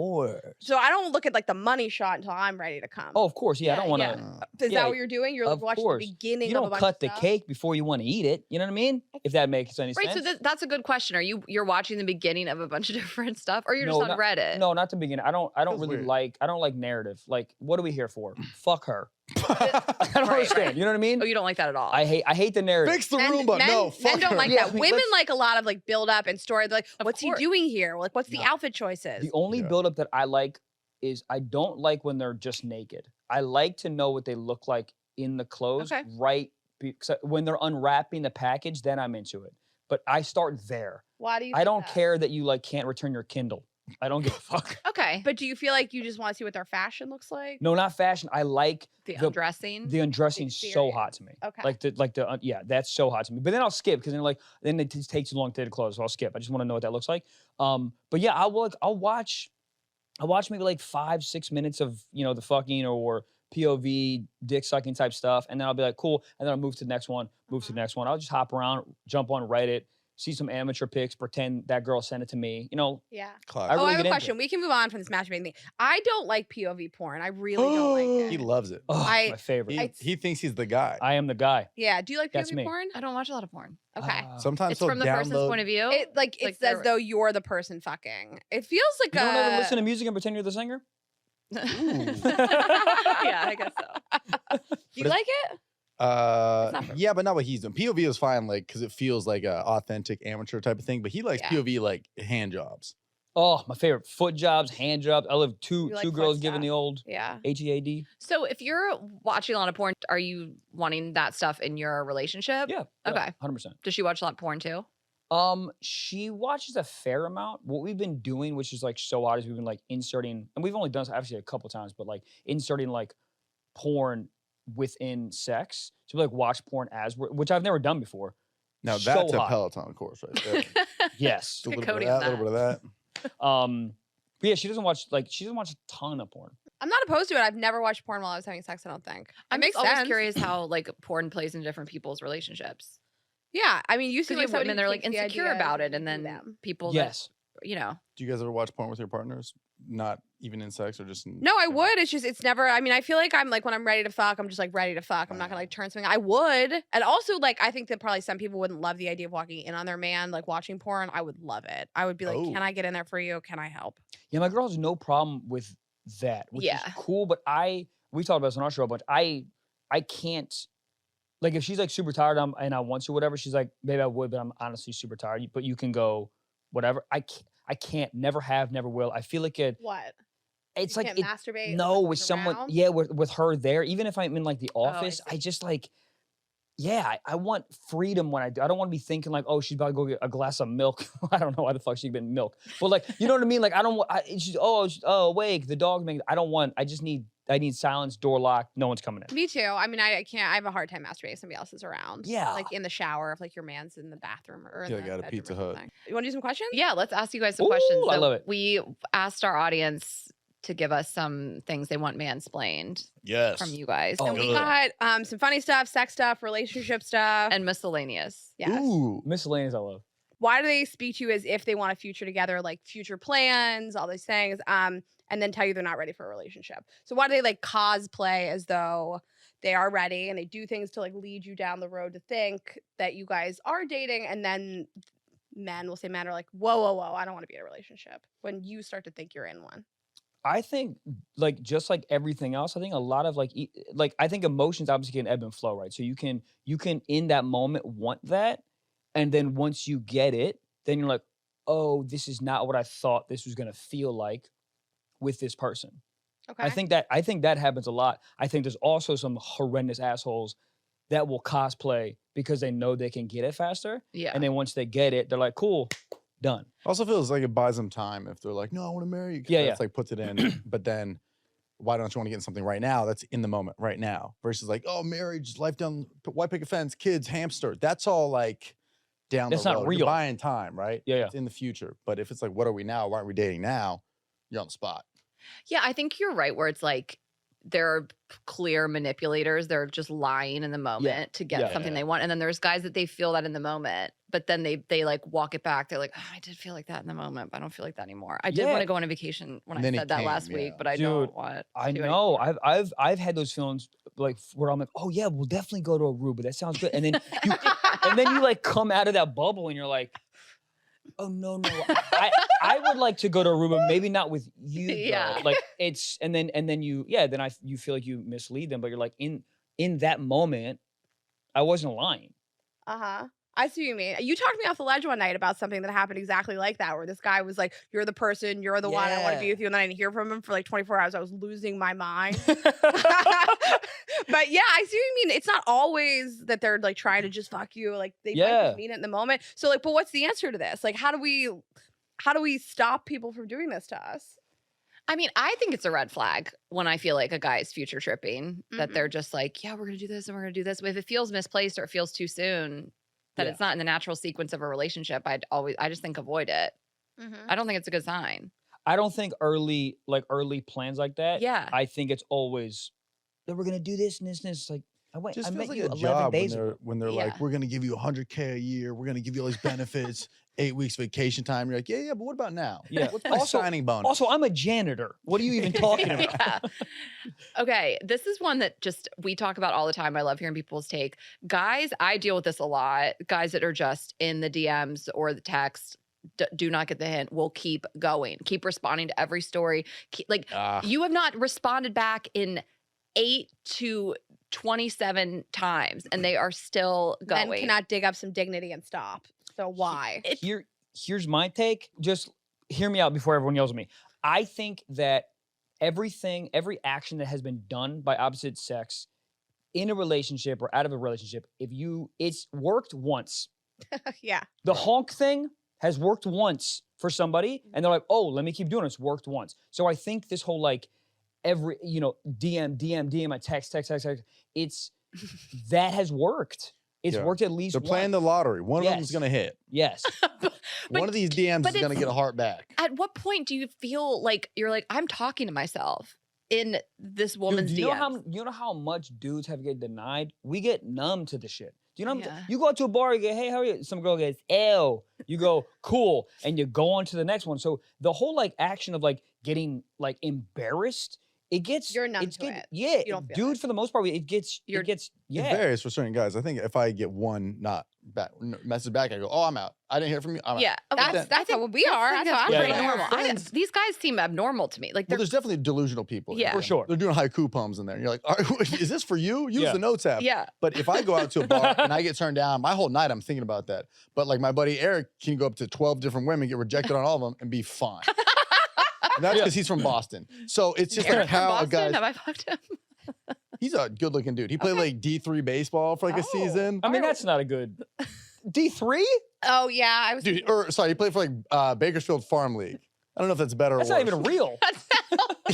So I don't look at like the money shot until I'm ready to come. Oh, of course. Yeah, I don't want to. Is yeah, that what you're doing? You're like of watching course. the beginning You of a don't bunch cut of the stuff? cake before you want to eat it. You know what I mean? If that makes any Right, sense. so that's a good question. Are you're watching the beginning of a bunch of different stuff, or you're No, just on not- Reddit? No, not the beginning. I don't Feels really weird. like. I don't like narrative. Like, what are we here for? Fuck her. I don't Right, understand. right. You know what I mean? Oh, you don't like that at all. I hate the narrative. Fix the Men, Roomba. men, No, men fuck don't her. like Yeah, that. I mean, Women let's- like a lot of like build up and story. They're like, Of what's course. he doing here? Like, what's the No. outfit choices? The only Yeah. buildup that I like is I don't like when they're just naked. I like to know what they look like in the clothes, Okay. right? Because when they're unwrapping the package, then I'm into it. But I start there. Why do you? I think don't that? care that you like can't return your Kindle. I don't give a fuck. okay. But do you feel like you just want to see what their fashion looks like? No, not fashion. I like The the- undressing. the undressing so experience. hot to me. Okay. Yeah, that's so hot to me. But then I'll skip because then it just takes too long to take the clothes, so I'll skip. I just want to know what that looks like. But yeah, I'll watch maybe like 5-6 minutes of the fucking or POV dick sucking type stuff, and then I'll be like, cool, and then I'll move to the next one, move to the next one. I'll just hop around, jump on Reddit, see some amateur pics, pretend that girl sent it to me. Yeah. Clock. I Oh, really I have get a into question. We can move on from this masturbating thing. I don't like POV porn. I really don't like He it. loves it. Oh, I- my favorite. He thinks he's the guy. I am the guy. Yeah. Do you like That's POV me. porn? I don't watch a lot of porn. Okay. Sometimes It's he'll from the person's download. point of view. It Like it's as they're- though you're the person fucking. It feels like You don't ever a. listen to music and pretend you're the singer? Yeah, I guess so. Do you But like it? not for- Yeah, but not what he's doing. POV is fine, like because it feels like a authentic amateur type of thing. But he likes Yeah. POV like hand jobs. Oh, my favorite. Foot jobs, hand jobs. I love two You like two foot girls giving stuff? the old Yeah. HEAD. So if you're watching a lot of porn, are you wanting that stuff in your relationship? Yeah. Okay. 100%. Does she watch a lot of porn too? She watches a fair amount. What we've been doing, which is like so odd, is we've been like inserting, and we've only done this obviously a couple times, but like inserting like porn within sex. So we like watch porn which I've never done before. Now So that's a hot. Peloton course right there. Yes. a Look little at bit Cody of on that, a little bit of that. But yeah, she doesn't watch a ton of porn. I'm not opposed to it. I've never watched porn while I was having sex. I don't think. It I'm makes just always sense. curious how like porn plays in different people's relationships. Yeah. I mean, you see Because like you have women, somebody they're who like takes the insecure ideas about it, and do then them. people Yes. that, you know. Do you guys ever watch porn with your partners? Not even in sex or just in No, I general? would. It's never. I mean, I feel like I'm like when I'm ready to fuck, I'm just like ready to fuck. I'm not gonna like turn something. I would, and also like I think that probably some people wouldn't love the idea of walking in on their man, like watching porn. I would love it. I would be like, Oh. can I get in there for you? Can I help? Yeah, my girl has no problem with that, which Yeah. is cool. But we talked about this on our show a bunch. I can't, like, if she's like super tired and I want to, whatever. She's like, babe, I would, but I'm honestly super tired. But you can go, whatever. I can't. Never have, never will. I feel like What? it's You like can't it, masturbate. no, like, with someone, around? yeah, with her there. Even if I'm in like the I office, I see. just like. Yeah, I want freedom when I do. I don't want to be thinking like, oh, she's about to go get a glass of milk. I don't know why the fuck she's getting milk, but like, you know what I mean? Like, I don't want. She's awake. The dog making. I don't want. I need silence, door locked. No one's coming in. Me too. I mean, I can't. I have a hard time masturbating if somebody else is around. Yeah. Like in the shower, if like your man's in the bathroom or in Yeah, the got a bedroom Pizza or Hut. something. You want to do some questions? Yeah, let's ask you guys some Ooh, questions. I love it. We asked our audience to give us some things they want mansplained Yes. from you guys. Oh, And we good. got some funny stuff, sex stuff, relationship stuff. And miscellaneous. yes. Ooh. Miscellaneous, I love. Why do they speak to you as if they want a future together, like future plans, all these things, and then tell you they're not ready for a relationship? So why do they like cosplay as though they are ready and they do things to like lead you down the road to think that you guys are dating, and then men will say men are like, whoa, I don't want to be in a relationship when you start to think you're in one. I think like just like everything else, I think a lot of like like I think emotions obviously can ebb and flow, right? So you can in that moment want that, and then once you get it, then you're like, oh, this is not what I thought this was gonna feel like with this person. Okay. I think that happens a lot. I think there's also some horrendous assholes that will cosplay because they know they can get it faster, Yeah. and then once they get it, they're like, cool, done. Also feels like it buys them time if they're like, no, I want to marry you. 'Cause Yeah, that's like puts it in. But then why don't you want to get in something right now that's in the moment right now versus like, oh, marriage, life down, white picket fence, kids, hamster. That's all like down That's the not road. real. You're buying time, right? Yeah, yeah. It's in the future. But if it's like, what are we now? Why aren't we dating now? You're on the spot. Yeah, I think you're right where it's like there are clear manipulators. They're just lying in the moment to get Yeah. something they want. And then there's guys that they feel that in the moment, but then they like walk it back. They're like, oh, I did feel like that in the moment, but I don't feel like that anymore. I did Yeah. want to go on a vacation when And I then he said that came, last yeah. week, but I Dude, don't want to I do it know. anymore. I've had those feelings like where I'm like, oh yeah, we'll definitely go to Aruba. That sounds good. And then you like come out of that bubble and you're like, oh no. I would like to go to Aruba, maybe not with you. Though. Yeah. Like it's and then you you feel like you mislead them, but you're like in that moment, I wasn't lying. Uh-huh. I see what you mean. You talked me off the ledge one night about something that happened exactly like that, where this guy was like, you're the person, you're the one, I want to be Yeah. with you. And then I didn't hear from him for like 24 hours. I was losing my mind. But yeah, I see what you mean. It's not always that they're like trying to just fuck you. Like they might Yeah. just mean it in the moment. So like, but what's the answer to this? Like, how do we stop people from doing this to us? I mean, I think it's a red flag when I feel like a guy is future tripping, that they're just like, yeah, we're going to do this and we're going to do this. If it feels misplaced or it feels too soon, that Yeah. it's not in the natural sequence of a relationship, I just think avoid it. I don't think it's a good sign. I don't think early plans like that. Yeah. I think it's always that we're gonna do this and this and this. Like I Just met feels like you a 11 job days ago. when they're Yeah. like, we're gonna give you $100K a year, we're gonna give you all these benefits, 8 weeks vacation time. You're like, yeah, but what about now? Yeah. What's my signing bonus? Also, I'm a janitor. What are you even talking about? Yeah. Okay, this is one that just we talk about all the time. I love hearing people's take. Guys, I deal with this a lot. Guys that are just in the DMs or the text, do not get the hint. Will keep going, keep responding to every story. You have not responded back in 8 to 27 times, and they are still going. Then cannot dig up some dignity and stop. So why? Here's my take. Just hear me out before everyone yells at me. I think that every action that has been done by opposite sex in a relationship or out of a relationship, it's worked once. Yeah. The honk thing has worked once for somebody, and they're like, oh, let me keep doing it. It's worked once. So I think this whole like every, DM, a text, it's that has worked. It's Yeah. worked at least They're playing once. the lottery. One of them's Yes. gonna hit. Yes. One of these DMs but is gonna it's- get a heart back. At what point do you feel like you're like, I'm talking to myself in this Dude, woman's do you DMs? know how much dudes have get denied? We get numb to the shit. Do you know? Yeah. You go out to a bar, you get, hey, how are you? Some girl gets, ew. You go, cool, and you go on to the next one. So the whole like action of like getting like embarrassed, it gets You're numb it's to get- it. Yeah, You don't feel dude, it. for the most part, it gets It yeah. varies for certain guys. I think if I get one message back, I go, oh, I'm out. I didn't hear from you. I'm out. Yeah, That's how we are. That's how I'm Yeah, pretty yeah. normal. These guys seem abnormal to me. Like Well, they're there's definitely delusional people. Yeah. For sure. They're doing haiku poems in there. And you're like, all right, is this for you? Use Yeah. the notes app. yeah. But if I go out to a bar and I get turned down, my whole night I'm thinking about that. But like my buddy Eric can go up to 12 different women, get rejected on all of them, and be fine. And that's Yeah. because he's from Boston. So it's just Eric like from how a Boston? guy. Have I fucked him? He's a good-looking dude. He played like D3 baseball for like a Oh. season. I mean, that's not a good D3. Oh yeah, I was. Dude, sorry, he played for like Bakersfield Farm League. I don't know if that's better That's or not worse. even real.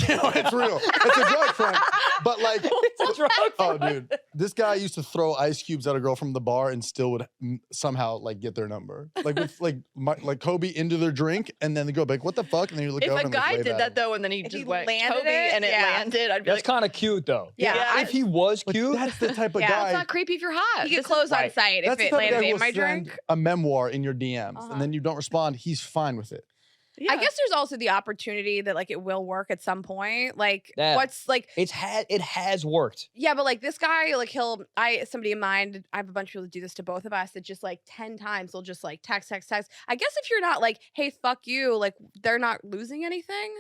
You know, it's real. It's a drug friend. But like, It's a drug oh, friend. dude, this guy used to throw ice cubes at a girl from the bar and still would somehow like get their number, like with like Kobe into their drink, and then the girl would be like, "What the fuck?" And then you look If over a and like, guy wave did at that him. though, and then he If just he went landed Kobe it, and it yeah. landed, I'd be That's like, kind of cute though. Yeah. If he was Like, cute, that's the type of Yeah, guy. it's not creepy if you're hot. He could This is- close on right. site That's if the it type of guy landed who in will my send drink. a memoir in your DMs, Uh-huh. and then you don't respond. He's fine with it. Yeah. I guess there's also the opportunity that like it will work at some point. Like Yeah. what's like it has worked. yeah, but like this guy, like somebody in mind, I have a bunch of people that do this to both of us that just like 10 times they'll just like text. I guess if you're not like, hey, fuck you, like they're not losing anything.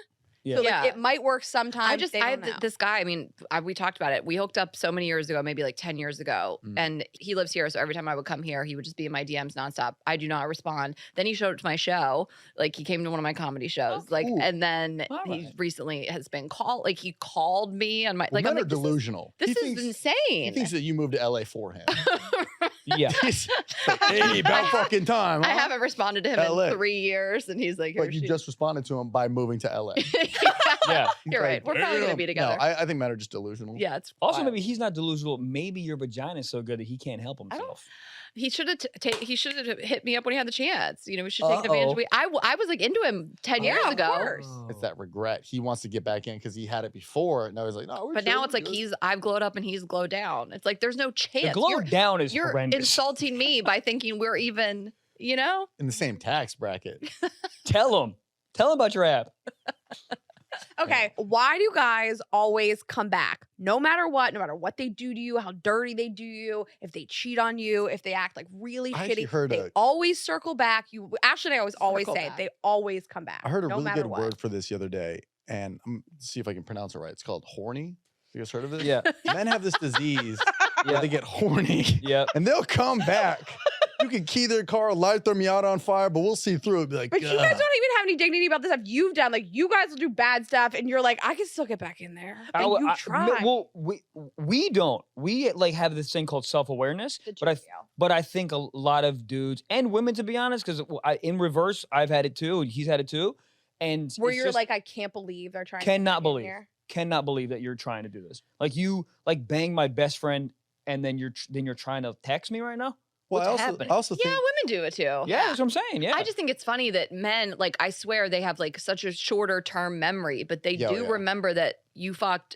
Yeah. So like Yeah. it might work sometimes. I had this guy. I mean, we talked about it. We hooked up so many years ago, maybe like 10 years ago, and he lives here. So every time I would come here, he would just be in my DMs nonstop. I do not respond. Then he showed up to my show. Like he came to one of my comedy shows. cool. And then All he right. recently has been called. Like he called me on my. Well, Like men I'm are like, delusional. This He is thinks- insane. He thinks that you moved to LA for him. Yeah. He's like, hey, about fucking time. I huh? haven't responded to him LA. in 3 years, and he's like, But "Here you she-" just responded to him by moving to LA. Yeah. You're right. We're probably gonna be Damn. together. No, I think men are just delusional. Yeah, it's Also, wild. maybe he's not delusional. Maybe your vagina is so good that he can't help himself. He should have he should have hit me up when he had the chance. You know, we should take advantage. I was like into him 10 years Yeah, of ago. course. It's that regret. He wants to get back in because he had it before. Now he's like, no, we're But chill, now we're it's like good. I've glowed up and he's glowed down. It's like there's no chance. The glow down is You're horrendous. insulting me by thinking we're even, you know? in the same tax bracket. Tell him about your app. Okay, why do guys always come back? No matter what they do to you, how dirty they do you, if they cheat on you, if they act like really I actually shitty, heard they always circle back. Ashley and I always Circle say it, back. they always come back. I heard a no really matter good what. word for this the other day, and I'm see if I can pronounce it right. It's called horny. You guys heard of this? Yeah. Men have this disease where Yeah. they get horny Yeah. and they'll come back. You can key their car, light their Miata on fire, but we'll see through it. Be like, But you guys "Ugh." don't even have any dignity about the stuff you've done. Like you guys will do bad stuff, and you're like, I can still get back in there. Like you try. Well, we don't. We like have this thing called self-awareness, but I think a lot of dudes and women, to be honest, because in reverse, I've had it too. He's had it too, and where it's you're just- like, I can't believe they're trying. Cannot to get me in believe. here. cannot believe that you're trying to do this. Like you like bang my best friend, and then you're trying to text me right now. Well, What's I happening? also Yeah, think women do it too. Yeah, that's what I'm saying. Yeah, I just think it's funny that men, like, I swear they have like such a shorter term memory, but they Yeah, do yeah. remember that you fucked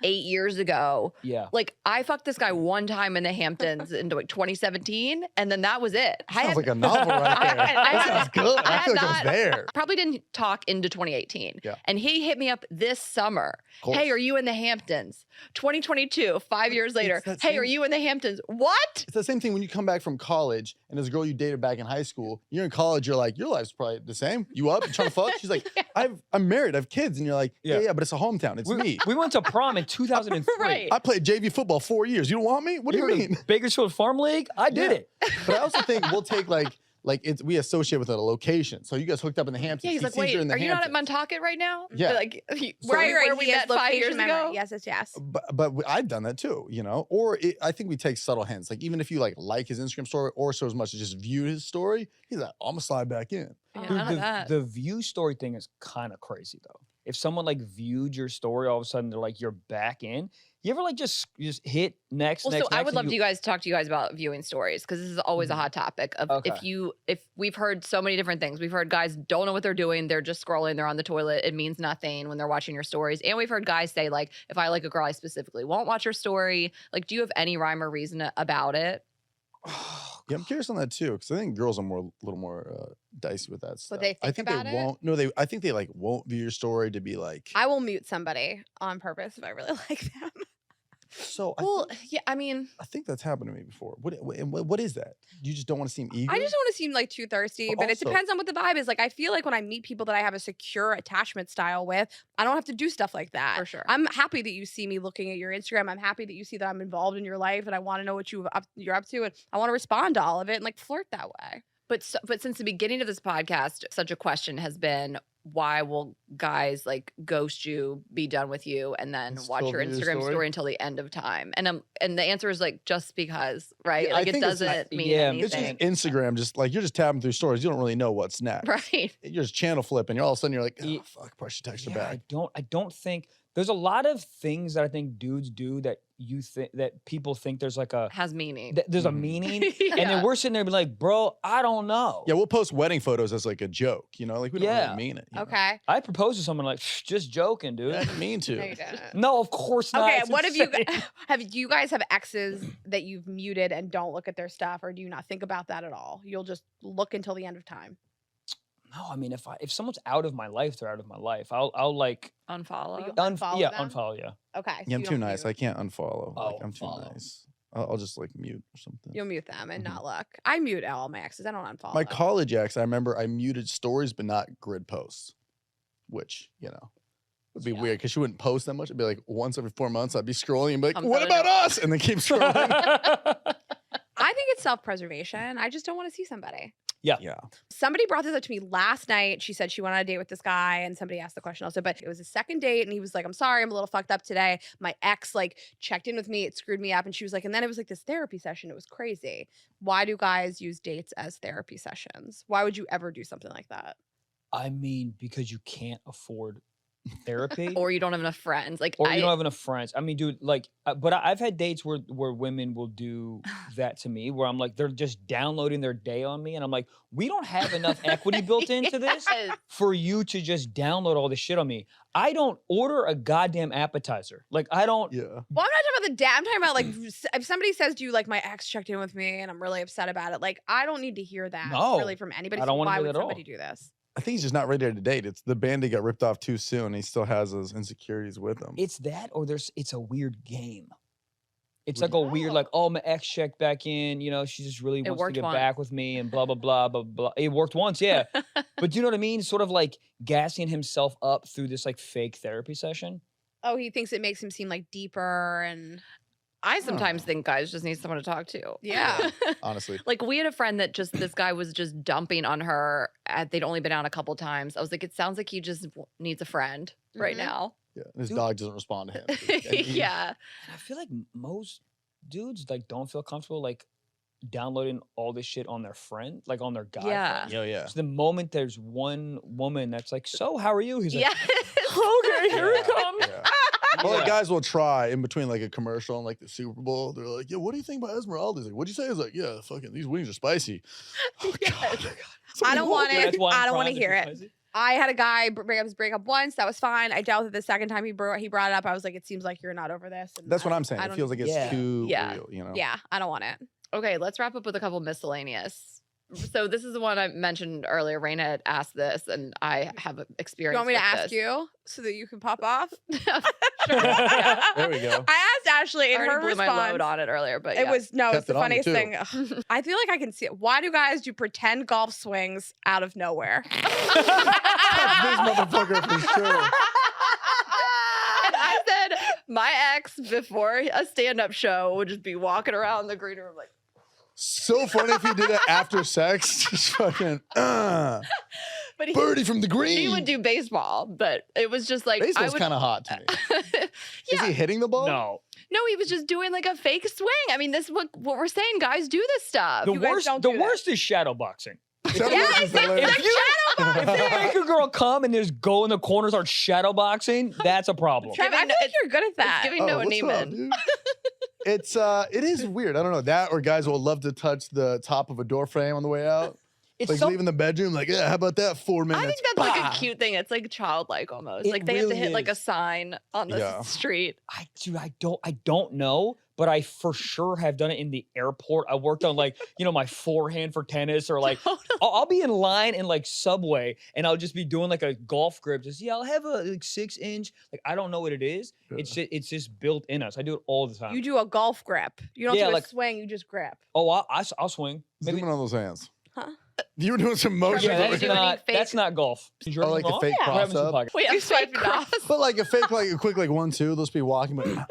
8 years ago. yeah. Like, I fucked this guy one time in the Hamptons in like 2017, and then that was it. sounds like a novel right there. That sounds good. I feel like I was there. Probably didn't talk into 2018. Yeah. And he hit me up this summer. course. Hey, are you in the Hamptons? 2022, 5 years later. that Hey, same- are you in the Hamptons? What? It's the same thing when you come back from college and there's a girl you dated back in high school. You're in college, you're like, your life's probably the same. You up? You trying to fuck? She's like, I'm married, I have kids. And you're like, yeah, Yeah. but it's a hometown. It's me. We went to prom in 2003. Right. I played JV football 4 years. You don't want me? What do you mean? Bakersfield Farm League. I did Yeah. it. But I also think we'll take like it's we associate with a location. So you guys hooked up in the Hamptons. Yeah, he's He like, sees wait, you in the are you not at Hamptons. Montauk right now? Yeah. Like, So- where we he has met 5 years location memory. ago? Yes. But I've done that too, you know. Or I think we take subtle hints. Like even if you like his Instagram story or so as much as just view his story, he's like, I'm gonna slide back in. Yeah, Dude, none of that. the view story thing is kind of crazy though. If someone like viewed your story, all of a sudden they're like, you're back in. You ever like just hit next? Well, next, so I next, would and love to talk to you guys about viewing stories because this is always a hot topic. Of Okay. if we've heard so many different things. We've heard guys don't know what they're doing. They're just scrolling. They're on the toilet. It means nothing when they're watching your stories. And we've heard guys say like, if I like a girl, I specifically won't watch her story. Like, do you have any rhyme or reason about it? Yeah, I'm curious on that too, because I think girls are a little more dicey with that stuff. they I think think about they it? won't. No, I think they like won't view your story to be like. I will mute somebody on purpose if I really like them. So Well, yeah, I mean, I think that's happened to me before. What is that? You just don't want to seem eager. I just don't want to seem like too thirsty, But but it also- depends on what the vibe is. Like, I feel like when I meet people that I have a secure attachment style with, I don't have to do stuff like that. For sure. I'm happy that you see me looking at your Instagram. I'm happy that you see that I'm involved in your life and I want to know what you're up to. And I want to respond to all of it and like flirt that way. But since the beginning of this podcast, such a question has been, why will guys like ghost you, be done with you, and then And watch still your view your Instagram story? story until the end of time? And the answer is like, just because, right? Yeah, I Like, it think it's- doesn't mean yeah, It's anything. just Instagram, just like you're just tapping through stories. You don't really know what's next. Right. You're just channel flipping. You're all of a sudden you're like, oh Ye- fuck, probably should text her Yeah, back. I don't think there's a lot of things that I think dudes do that you think that people think there's like a Has meaning. there's a Mhm. meaning, Yeah. and then we're sitting there be like, bro, I don't know. Yeah, we'll post wedding photos as like a joke, you know, like we don't Yeah. really mean it. you know? Okay. I proposed to someone like, just joking, dude. I didn't mean No, to. you didn't. No, of course not. Okay, It's what have you insane. do you guys have exes that you've muted and don't look at their stuff, or do you not think about that at all? You'll just look until the end of time. No, I mean, if someone's out of my life, they're out of my life. I'll like Unfollow. you- Unfollow yeah, them? unfollow. Yeah. Okay. so Yeah, I'm you too don't nice. mute. I can't unfollow. Like, Oh, I'm too follow. nice. I'll just like mute or something. You'll mute them and Mhm. not look. I mute all my exes. I don't unfollow. My them. college ex, I remember I muted stories but not grid posts, which, you know, It'd be Yeah. weird because she wouldn't post that much. It'd be like once every 4 months. I'd be scrolling and be like, Comes "What out of about nowhere. us?" And then keep scrolling. I think it's self-preservation. I just don't want to see somebody. Yeah. Somebody brought this up to me last night. She said she went on a date with this guy, and somebody asked the question also, but it was a second date, and he was like, "I'm sorry, I'm a little fucked up today. My ex like checked in with me, it screwed me up." And she was like, and then it was like this therapy session. It was crazy. Why do guys use dates as therapy sessions? Why would you ever do something like that? I mean, because you can't afford therapy. Or you don't have enough friends. Like Or you don't have enough friends. I mean, dude, like, but I've had dates where women will do that to me, where I'm like, they're just downloading their day on me, and I'm like, we don't have enough equity built into this Yes. for you to just download all this shit on me. I don't order a goddamn appetizer. Like, I don't. Yeah. Well, I'm not talking about the date. I'm talking about like if somebody says to you like my ex checked in with me and I'm really upset about it. Like I don't need to hear that No, really from anybody. I don't So wanna why hear would that at all. somebody do this? I think he's just not ready to date. It's the Band-Aid got ripped off too soon. He still has those insecurities with him. It's that, or it's a weird game. It's What like do a weird, like, oh, my ex checked back in, you know, she just really wants to worked get once. back with me and blah, blah, blah, blah, blah. It worked once, yeah. But do you know what I mean? Sort of like gassing himself up through this like fake therapy session. Oh, he thinks it makes him seem like deeper and I sometimes Oh. think guys just need someone to talk to. Yeah. Honestly. Like we had a friend that just this guy was just dumping on her. They'd only been out a couple times. I was like, it sounds like he just needs a friend right Mhm. now. Yeah. And his Dude. dog doesn't respond to him. And he- Yeah. And I feel like most dudes like don't feel comfortable like downloading all this shit on their friend, like on their guy Yeah. friends. Yeah, yeah. So the moment there's one woman that's like, so how are you? He's like, Yeah. okay, here it comes. Yeah. Well, like Yeah. guys will try in between like a commercial and like the Super Bowl. They're like, "Yeah, what do you think about Esmeralda?" He's like, "What'd you say?" He's like, "Yeah, fucking these wings are spicy." Oh, God. Yes. I don't want Yeah, it. that's why I'm I don't want to crying, hear it's it. just spicy. I had a guy break up his breakup once. That was fine. I dealt with it the second time he brought it up. I was like, it seems like you're not over this. And That's I what don't- I'm saying. I It don't- feels like it's Yeah. too Yeah. real, you know? Yeah, I don't want it. Okay, let's wrap up with a couple miscellaneous. So this is the one I mentioned earlier. Raina had asked this, and I have experience. You want me to with ask this. you so that you can pop off? Sure. Yeah. There we go. I asked Ashley I in already her blew response. my load on it earlier, but It yeah. was no, it's Kept the it on you, funniest too. thing. Ugh. I feel like I can see it. Why do guys do pretend golf swings out of nowhere? This motherfucker for sure. And I said my ex before a stand-up show would just be walking around the green room like. So funny if he did it after sex. Just fucking, But he, birdie from the green. he would do baseball, but it was just like Baseball's I would. kind of hot to me. Is Yeah. he hitting the ball? No. No, he was just doing like a fake swing. I mean, this is what we're saying. Guys do this stuff. The You guys worst, don't the do that. worst is shadow boxing. Shadow Yes, boxing's it's hilarious. If you make a girl come and just go in the corner, start shadow boxing, that's a problem. Trev, I Giving- feel like you're good at that. It's giving Oh, Noah what's up, Neiman. dude? It is weird. I don't know that, or guys will love to touch the top of a door frame on the way out, It's like so leaving the bedroom. Like, yeah, how about that? 4 minutes. I think that's like Bah! a cute thing. It's like childlike almost. It Like they have to really hit like a is. sign on the Yeah. street. Dude, I don't know, but I for sure have done it in the airport. I worked on like, my forehand for tennis, or like I'll be in line in like Subway and I'll just be doing like a golf grip. Just I'll have a like 6-inch. Like I don't know what it is. It's just built in us. I do it all the time. You do a golf grip. You don't Yeah, do a like- swing. You just grip. Oh, I'll swing. Zoom Maybe in on those hands. Huh? You were doing some motion. Trevor, yeah, do that's you do any not fake- that's not golf. Is yours Oh, like a wrong? fake We're having some cross up. podcast. Wait, You a fake swipe cross. But like a fake, like a quick, like 1-2. They'll just be walking, but but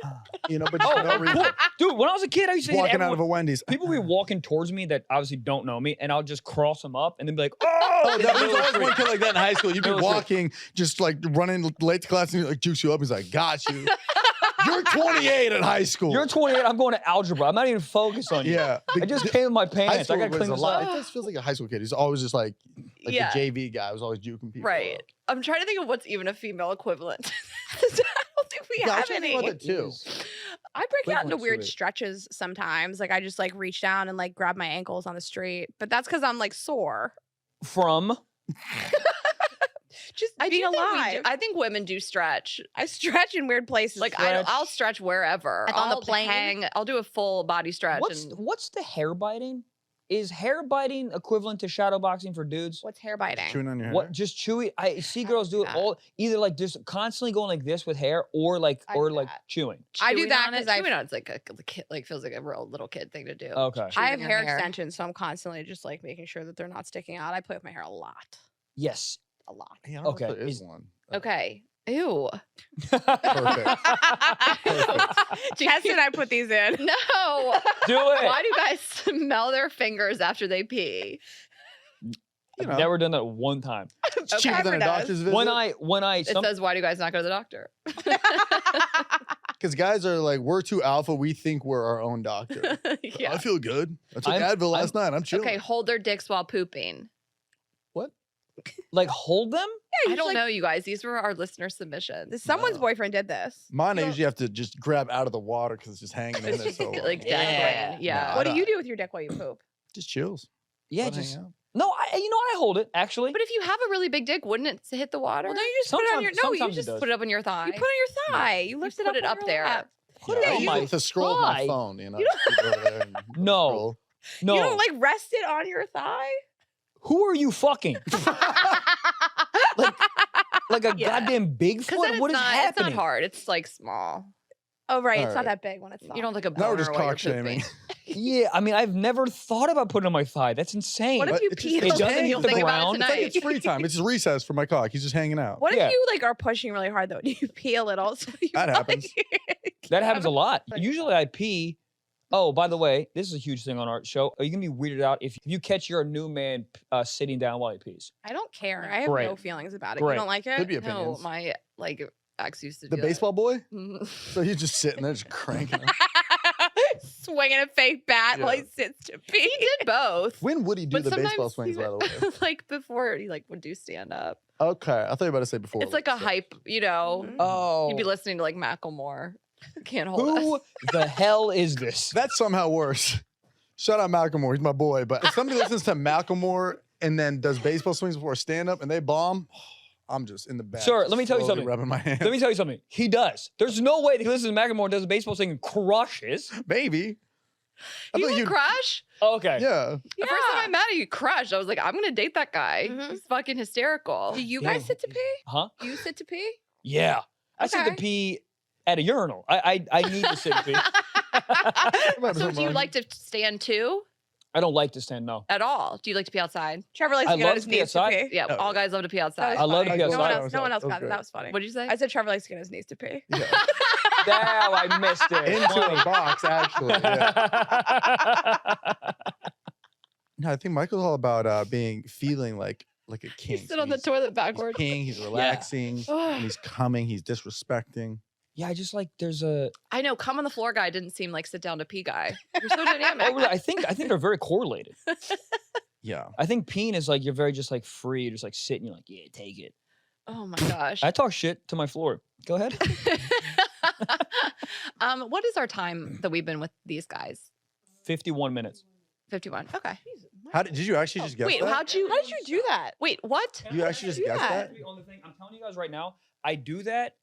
just for no reason. Cool. Dude, when I was a kid, I used to hit Walking out of everyone. a Wendy's. People be walking towards me that obviously don't know me, and I'll just cross them up and then be like, Oh, oh, that was always one kid like that in high school. You'd be Middle street. walking, just like running late to class, and he like juice you up. He's like, "Got you." You're 28 at high school. You're 28. I'm going to algebra. I'm not even focused on you. Yeah. I just came with my High pants. I school got to was clean a this lot. up. It just feels like a high school kid. He's always just like Yeah. the JV guy who's always juking people. Right. up. I'm trying to think of what's even a female equivalent. I don't think we Yeah, I have was trying to think any. about that too. I break out into Equivalent to weird it. stretches sometimes. Like I just like reach down and like grab my ankles on the street. But that's because I'm like sore. From Just I being do think we alive. I think women do stretch. I stretch in weird places. Like Stretch. I'll stretch wherever. Like on the I'll plane? I'll do a full body stretch. and what's the hair biting? Is hair biting equivalent to shadow boxing for dudes? What's hair biting? Chewing on your hair. What just chewy? I see I don't girls do do it that. all either like just constantly going like this with hair or like I do that. chewing. I do chewing that on it. 'cause I- Chewing on it's like a kid, like feels like a real little kid thing to do. Okay. I have Chewing on hair extensions, so I'm constantly just like making sure that they're not sticking out. I play with my hair a lot. Yes. A lot. Yeah, I don't know if Okay, there is is- one. Okay. Ew. Perfect. Jess and I put these in. No. Do it. Why do guys smell their fingers after they pee? You know, I've never done that one time. it's cheaper than a Trevor does. doctor's visit. When I It says, why do guys not go to the doctor? Because guys are like, we're too alpha. We think we're our own doctor. Yeah. I feel good. I took I'm- Advil last night. I'm chilling. Okay, hold their dicks while pooping. What? like hold them. I don't know, you guys. These were our listener submissions. Someone's No. boyfriend did this. Mine, I You usually have to just grab out of the water because it's just hanging in It's there just so long. like Yeah. dangling. Yeah. Nah. What do you do with your dick while you poop? Just chills. Yeah, Let it just hang out. no. I hold it actually. But if you have a really big dick, wouldn't it hit the water? Well, don't you just put it on your Sometimes- you sometimes it just does. Put it up on your thigh. you put it on your thigh. You lift put it up on your there. lap. Put Yeah, it I on use my it to scroll with my thigh. phone. You know, You just keep it over there and No. scroll. No. You don't like rest it on your thigh? Who are you fucking? like a Yeah. goddamn Because Bigfoot? then What is it's happening? not hard. It's like small. Oh right, All it's not right. that big when it's You don't like a Now we're boner just while you're cock shaming. pooping. Yeah, I mean, I've never thought about putting it on my thigh. That's insane. What if But you it's pee? just- it doesn't hang hit on the think about it ground. It's like tonight. it's free time. It's his recess for my cock. He's just hanging out. What Yeah. if you like are pushing really hard though? Do you pee a little? So you That happens. That happens a lot. Like- Usually I pee. Oh, by the way, this is a huge thing on our show. Are you gonna be weirded out if you catch your new man sitting down while he pees? I don't care. I have Great. no feelings about it. Great. You don't like it? Could be No, opinions. my ex used to The do baseball boy? that. So he's just sitting there, just cranking. Him. Swinging a fake bat while Yeah. he sits to pee. He did both. When would he do But the baseball sometimes swings, by the way? like before he like would do stand up. Okay. I thought you were about to say before. It's like a so- hype, you know. Mhm. Oh, You'd be listening to like Macklemore. Can't hold who us. the hell is this? That's somehow worse. Shout out Macklemore. He's my boy. But if somebody listens to Macklemore and then does baseball swings before stand up and they bomb, I'm just in the back. Sir, just let me tell you slowly something. Rubbing my hands. Let me tell you something. He does. There's no way that he listens to Macklemore and does a baseball thing and crushes. Maybe. I You thought would you'd- crush? Okay. Yeah. The first time I met him, you crushed. I was like, I'm gonna date that guy. Mhm. He's fucking hysterical. Do you Yeah. guys sit to pee? Huh? Do you sit to pee? Yeah. I sit to Okay. pee at a urinal. I need to sit and pee. So do you like to stand too? I don't like to stand. No. At all? Do you like to pee outside? Trevor likes I to get love on his to pee knees to outside. pee. Yeah, Oh. all guys love to pee That outside. was I love to funny. pee No one outside. else, no one else That was got it. great. That was funny. What did you say? I said Trevor likes to get on his knees to pee. Yeah. Now I missed it. Into Funny. a box, actually. Yeah. No, I think Michael's all about feeling like a king. You sit on the toilet He's backwards. peeing, he's relaxing, and he's coming, he's disrespecting. Yeah, I just like there's a. I know. Come on the floor guy didn't seem like sit down to pee guy. You're so dynamic. Oh, really, I think they're very correlated. Yeah. I think peeing is like you're very just like free, you're just like sitting. You're like, yeah, take it. Oh my gosh. I talk shit to my floor. Go ahead. What is our time that we've been with these guys? 51 minutes. 51. Okay. Did you actually just guess Wait, that? How did you do that? Wait, what? You actually just do guessed that? that? On the thing, I'm telling you guys right now, I do that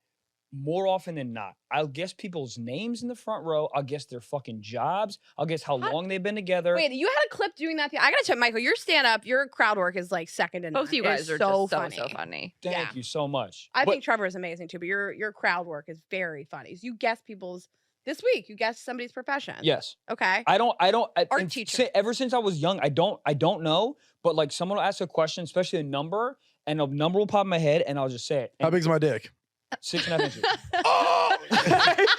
more often than not. I'll guess people's names in the front row. I'll guess their fucking jobs. I'll guess how long they've been together. Wait, you had a clip doing that. I gotta tell Michael, your stand up, your crowd work is like second to none. Both of you It guys is are so just funny. so funny. Thank yeah. you so much. I But- think Trevor is amazing too, but your crowd work is very funny. So you guess people's this week. You guessed somebody's profession. Yes. Okay. I don't. Art and teacher. Ever since I was young, I don't know. But like someone will ask a question, especially a number, and a number will pop in my head, and I'll just say it. How And big's my dick? 6.5 inches. Oh!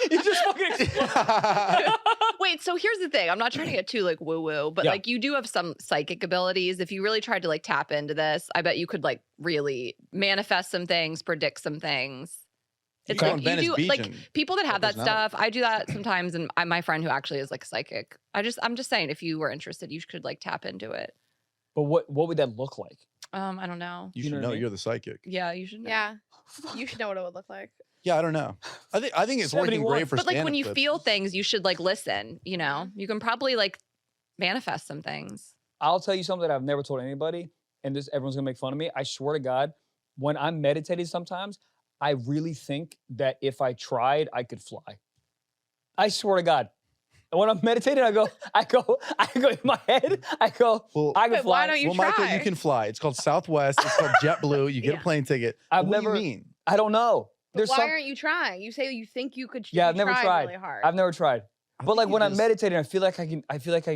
You just fucking exploded. Wait, so here's the thing. I'm not trying to get too like woo woo, but Yeah. like you do have some psychic abilities. If you really tried to like tap into this, I bet you could like really manifest some things, predict some things. It's Go like on you Venice do Beach like and people that have that personality. stuff. I do that sometimes, and my friend who actually is like a psychic. I'm just saying, if you were interested, you could like tap into it. But what would that look like? I don't know. You You should know what I know. mean? You're the psychic. Yeah, you should. Know. Yeah. You should know what it would look like. Yeah, I don't know. I think it's working 71. great for But like when stand-up you clips. feel things, you should like listen. You know, you can probably like manifest some things. I'll tell you something that I've never told anybody, and this everyone's gonna make fun of me. I swear to God, when I'm meditating sometimes, I really think that if I tried, I could fly. I swear to God. When I'm meditating, I go in my head, I go, Well, I can But fly. why don't you well, Michael, try? you can fly. It's called Southwest. It's called JetBlue. You get Yeah. a plane ticket. I've What do never- you mean? I don't know. But There's why some, aren't you trying? You say you think you could. Yeah, you I've never tried tried. really hard. I've never tried. I But think like you when I'm just- meditating, I feel like I can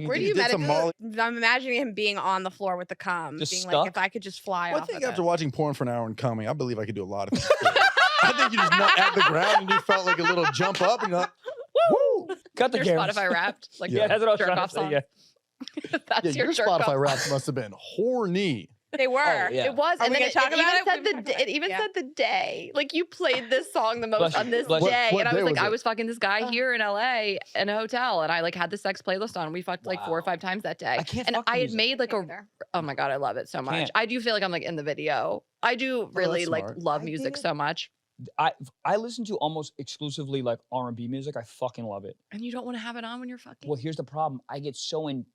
Where do you you did some meditate? I'm imagining him being on the floor with the cum, Just being stuck? like, if I could just fly Well, I off think of after it. watching porn for an hour and coming, I believe I could do a lot of things. I think you just nut at the ground and you felt like a little jump up and you're like, woo. Cut the Your cameras. Spotify Wrapped. Like Yeah, that's what I was jerk trying off to say. song. Yeah. That's Yeah, your your jerk off. Spotify raps must have been horny. They were. yeah. It was, Are and we then gonna talk it even about it? said We the can talk d- about it it. even Yeah. said the day. Like you played this song the Bless most you. on this Bless you. day, What and I day was like, was I it? was fucking this guy here in LA in a hotel, and I like had the sex playlist on. We fucked like 4 or Wow. 5 times that day, I can't and fuck to I had music. made like Me a. neither. Oh my god, I love it so much. Can't. I do feel like I'm like in the video. I do really that's like smart. love I music did. so much, I listen to almost exclusively like R&B music. I fucking love it. and you don't want to have it on when you're fucking. Well, here's the problem. I get so in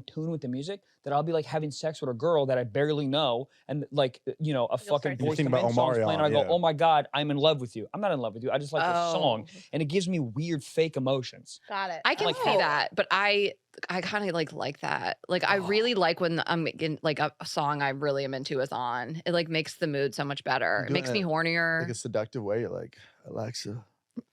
tune with the music that I'll be like having sex with a girl that I barely know, and like you know a fucking start to Boyz think II Men about song's playing. And I go, Omarion, yeah. oh my god, I'm in love with you. I'm not in love with you. I just like the song, Oh. and it gives me weird fake emotions. Got it. I can like see how- that, but I kind of like that. Like I really like when I'm in like a song I really am into is on. It like makes the mood so much better. It doing makes me it hornier. Like a seductive way. You're like, Alexa,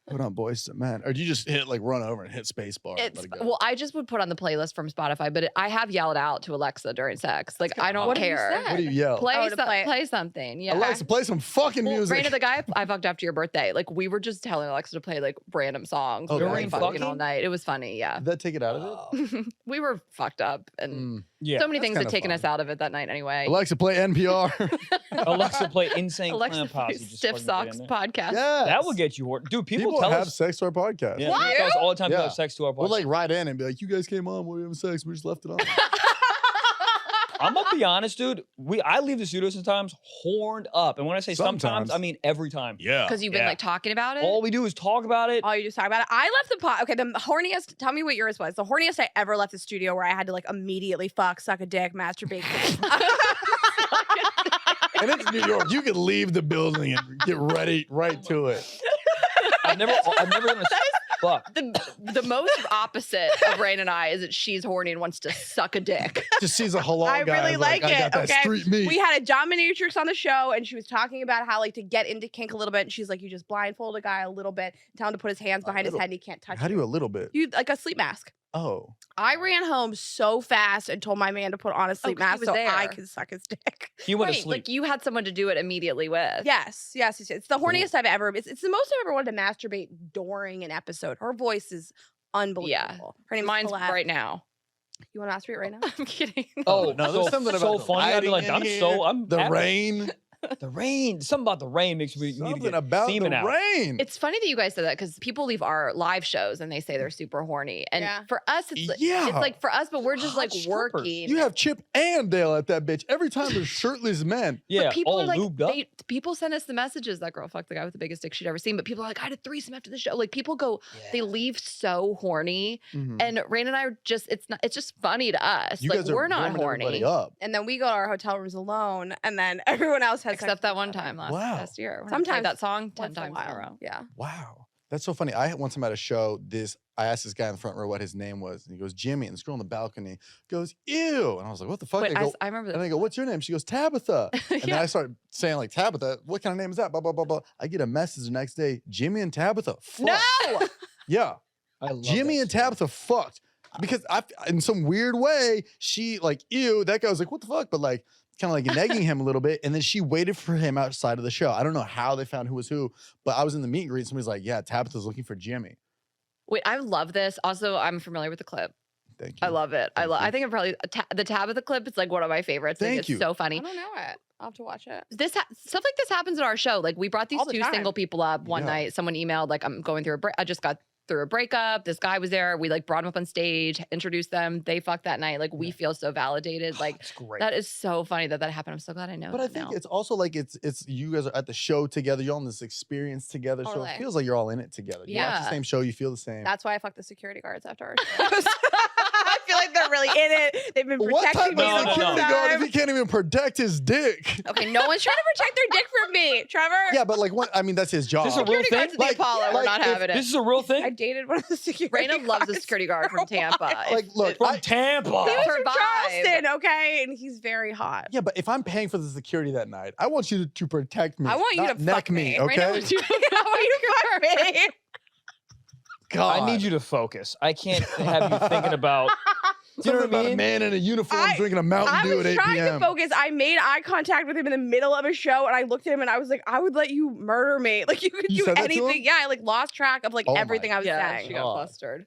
put on Boyz II Men. Or do you just hit like run over and hit space bar? And It's let it go? well, I just would put on the playlist from Spotify, but I have yelled out to Alexa during sex. Like I don't What have you care. said? What do you yell? Play, Oh, to play it. play something. Yeah. Alexa, play some fucking Well, music. Raina, the guy I fucked after your birthday, like we were just telling Alexa to play like random songs. Oh, we were during like, fucking all fucking? night. It was funny. Yeah. Did that take it out of it? We were fucked up, and Mm. Yeah. so many that's things had kinda taken fun. us out of it that night anyway. Alexa, play NPR. Alexa, play Insane Alexa Clown Posse. plays Just Stiff fucking get in Socks there. podcast. Yeah. That will get you horny. Dude, people tell have us. sex to our podcast. Yeah, What? people tell us all the time. People Yeah. have sex to our podcast. We'll like write in and be like, you guys came on, we were having sex, we just left it on. I'm gonna be honest, dude. I leave the studio sometimes horned up, and when I say sometimes, I mean every time. Yeah. Because you've been Yeah. like talking about it. All we do is talk about it. Oh, you just talk about it. I left the pot. Okay, the horniest. Tell me what yours was. The horniest I ever left the studio where I had to like immediately fuck, suck a dick, masturbate. And it's New York. You could leave the building and get ready right to it. I've never done a fuck. the most opposite of Rain and I is that she's horny and wants to suck a dick. Just sees a halal I guy. really is like I it, got that okay? street meat. We had a dominatrix on the show, and she was talking about how like to get into kink a little bit. And she's like, you just blindfold a guy a little bit, tell him to put his hands behind his little. head, and he can't touch How do you. you a little bit? You like a sleep mask. Oh. I ran home so fast and told my man to put on a sleep 'cause he mask was so I there. could suck his dick. He went to Right, sleep. like you had someone to do it immediately with. Yes. It's the Cool. horniest I've ever. It's the most I've ever wanted to masturbate during an episode. Her voice is unbelievable. Her name Mine's is Colette. right now. You want to masturbate right now? I'm kidding. Oh, no, there's so, something so about the funny. I'd be like, lighting in I'm here, I'm the happy. rain. The rain. Something about the rain makes me need to Something get about the semen out. rain. It's funny that you guys said that because people leave our live shows and they say they're super horny. And Yeah. for us, it's Yeah. like for us, but we're just Hot like strippers. working. You have Chip and Dale at that bitch. Every time there's shirtless men. Yeah, But people all are like, lubed up. people send us the messages. That girl fucked the guy with the biggest dick she'd ever seen. But people are like, I had a threesome after the show. Like people go, they leave so horny. Mhm. And Rain and I are just, it's just funny to us. You like guys are we're not warming everybody horny. up. And then we go to our hotel rooms alone, and then everyone else has sex Except that with one each other. time Wow. last year. When I played Sometimes- that song 10 Once in a times in a while. row. Yeah. Wow. That's so funny. I once I'm at a show, I asked this guy in the front row what his name was. And he goes, Jimmy. And this girl on the balcony goes, ew. And I was like, what the fuck? Wait, I go, I remember and that. I go, what's your name? She goes, Tabitha. And then Yeah. I start saying like, Tabitha, what kind of name is that? Blah, blah, blah, blah. I get a message the next day, Jimmy and Tabitha fucked. No! Yeah. I love Jimmy that and story. Tabitha fucked. Because in some weird way, she like, ew, that guy was like, what the fuck? But like, kind of like negging him a little bit. And then she waited for him outside of the show. I don't know how they found who was who, but I was in the meet and greet. And somebody's like, yeah, Tabitha's looking for Jimmy. Wait, I love this. Also, I'm familiar with the clip. Thank you. I love it. Thank I you. think I'm probably the tab of the clip. It's like one of my favorites. Like, Thank it's you. so I funny. don't know it. I'll have to watch it. Stuff like this happens in our show. Like we brought these All the two time. single people up one Yeah. night. Someone emailed like, I'm going through I just got through a breakup. This guy was there. We like brought him up on stage, introduced them. They fucked that night. Like we Yeah. feel so validated. Like That's great. that is so funny that happened. I'm so glad I know. But I that think now. it's also like it's you guys are at the show together. You're on this experience together. So Totally. it feels like you're all in it together. You watch Yeah. the same show, you feel the same. That's why I fuck the security guards after our shows. I feel like they're really in it. They've been What type protecting of me No, the no, whole security no. guard if time. he can't even protect his dick? Okay, no one's trying to protect their dick from me, Trevor. Yeah, but like what? I mean, that's his job. This is a real security thing? guards at the Like- Apollo. We're like not if having This it. is a real I thing. dated one of the security Raina loves the guards security guard for from a Tampa. while. Like, look, From I- Tampa. He was It's her from vibe. Charleston, okay, and he's very hot. Yeah, but if I'm paying for the security that night, I want you to protect me. I want you not to neck fuck me. Okay. Raina wants you to- I want you to fuck me. God. I need you to focus. I can't have you thinking about you know what I about a mean? man in a uniform drinking a Mountain I Dew was at 8 trying p.m. to focus. I made eye contact with him in the middle of a show, and I looked at him, and I was like, "I would let you murder me. Like you could You do said that to him? anything." Yeah, I like lost track of like Oh my everything I was Yeah, saying. she got God. flustered.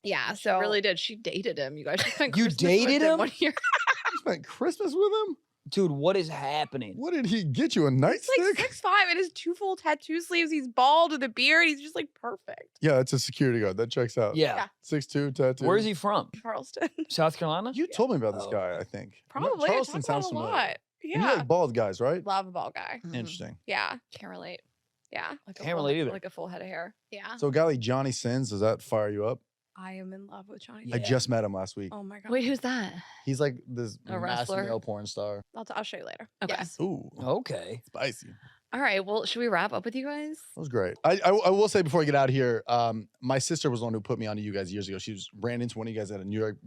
Yeah, She so really did. She dated him. You guys. She spent You Christmas with dated him? 1 year. You spent Christmas with him? Dude, what is happening? What did he get you? A he's nightstick? like 6'5" and his 2 full tattoo sleeves. He's bald with a beard. He's just like perfect. Yeah, it's a security guard. That checks out. Yeah. 6'2", tattoo. Where's he from? Charleston, South Carolina? You told me about this Oh. guy, I think. probably. Charleston I talk sounds about a familiar. lot. And you Yeah, like bald guys, right? love a bald guy. Mhm. Interesting. Yeah, Can't relate. yeah, Like a Can't full- relate either. Like a full head of hair. yeah. So a guy like Johnny Sins, does that fire you up? I am in love with Johnny. I Depp. just met him last week. Oh my god. Wait, who's that? He's like this A massive wrestler? male porn star. I'll show you later. Okay. Yes. Ooh, Okay. spicy. All right. Well, should we wrap up with you guys? That was great. I will say before I get out of here, my sister was the one who put me onto you guys years ago. She ran into one of you guys at a New York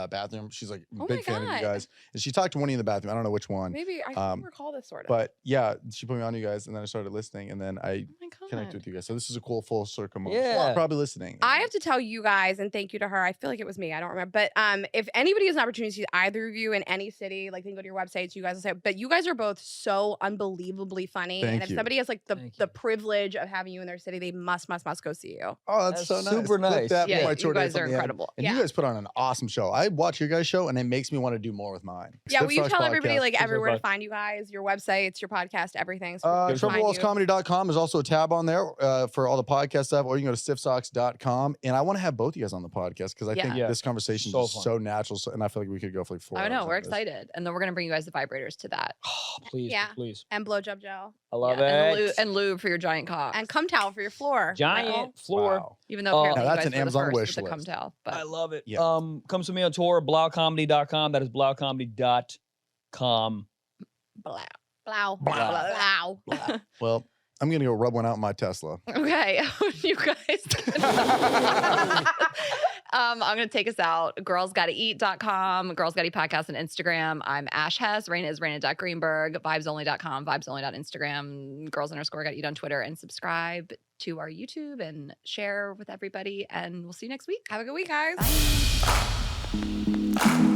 bathroom. She's like Oh big my fan of God. you guys, and she talked to one of you in the bathroom. I don't know which one, Maybe I Um, can recall this sort of. but yeah, she put me on you guys, and then I started listening, and then I Oh my god. connected with you guys. So this is a cool full circle moment. Yeah. She's probably listening. I have to tell you guys, and thank you to her. I feel like it was me. I don't remember. But if anybody has an opportunity to see either of you in any city, like they can go to your websites, you guys will say, but you guys are both so unbelievably funny. Thank and if you. somebody has like the Thank you. privilege of having you in their city, they must go see you. Oh, that's so That's nice. super Clip nice. that, put Yeah, my you tour dates guys on are the end. incredible. And Yeah. you guys put on an awesome show. I watch your guys' show, and it makes me want to do more with mine. Yeah, will you Step tell Stocks everybody Podcast. like Step everywhere to Stocks. find you guys, your websites, your podcast, everything? So we can find you. TrevorWallaceComedy.com. There's also a tab on there for all the podcast stuff, or you can go to stiffsocks.com. And I want to have both of you guys on the podcast because I think Yeah. this conversation So is fun. so natural. And I feel like we could go for like 4 I hours. know. on We're this. excited, and then we're gonna bring you guys the vibrators to that. Please, Yeah. please. And blowjob gel. I love Yeah, it. and lube for your giant cock. And cum towel for your floor. Giant floor. Wow. Even though apparently Now you that's guys an were the Amazon first wish with the cum list. towel, I but love it. Yeah. Comes to me on tour, blaucomedy.com. That is blaucomedy.com. Blow. Blow. Blow. Blow. Well, I'm going to go rub one out in my Tesla. okay, you guys. I'm gonna take us out. Girlsgottaeat.com, Girls Gotta Eat Podcast on Instagram. I'm Ash Hess. Raina is Raina.Greenberg. Vibesonly.com, Vibesonly.Instagram. Girls_Gotta Eat on Twitter, and subscribe to our YouTube and share with everybody. And we'll see you next week. Have a good week, guys. Bye.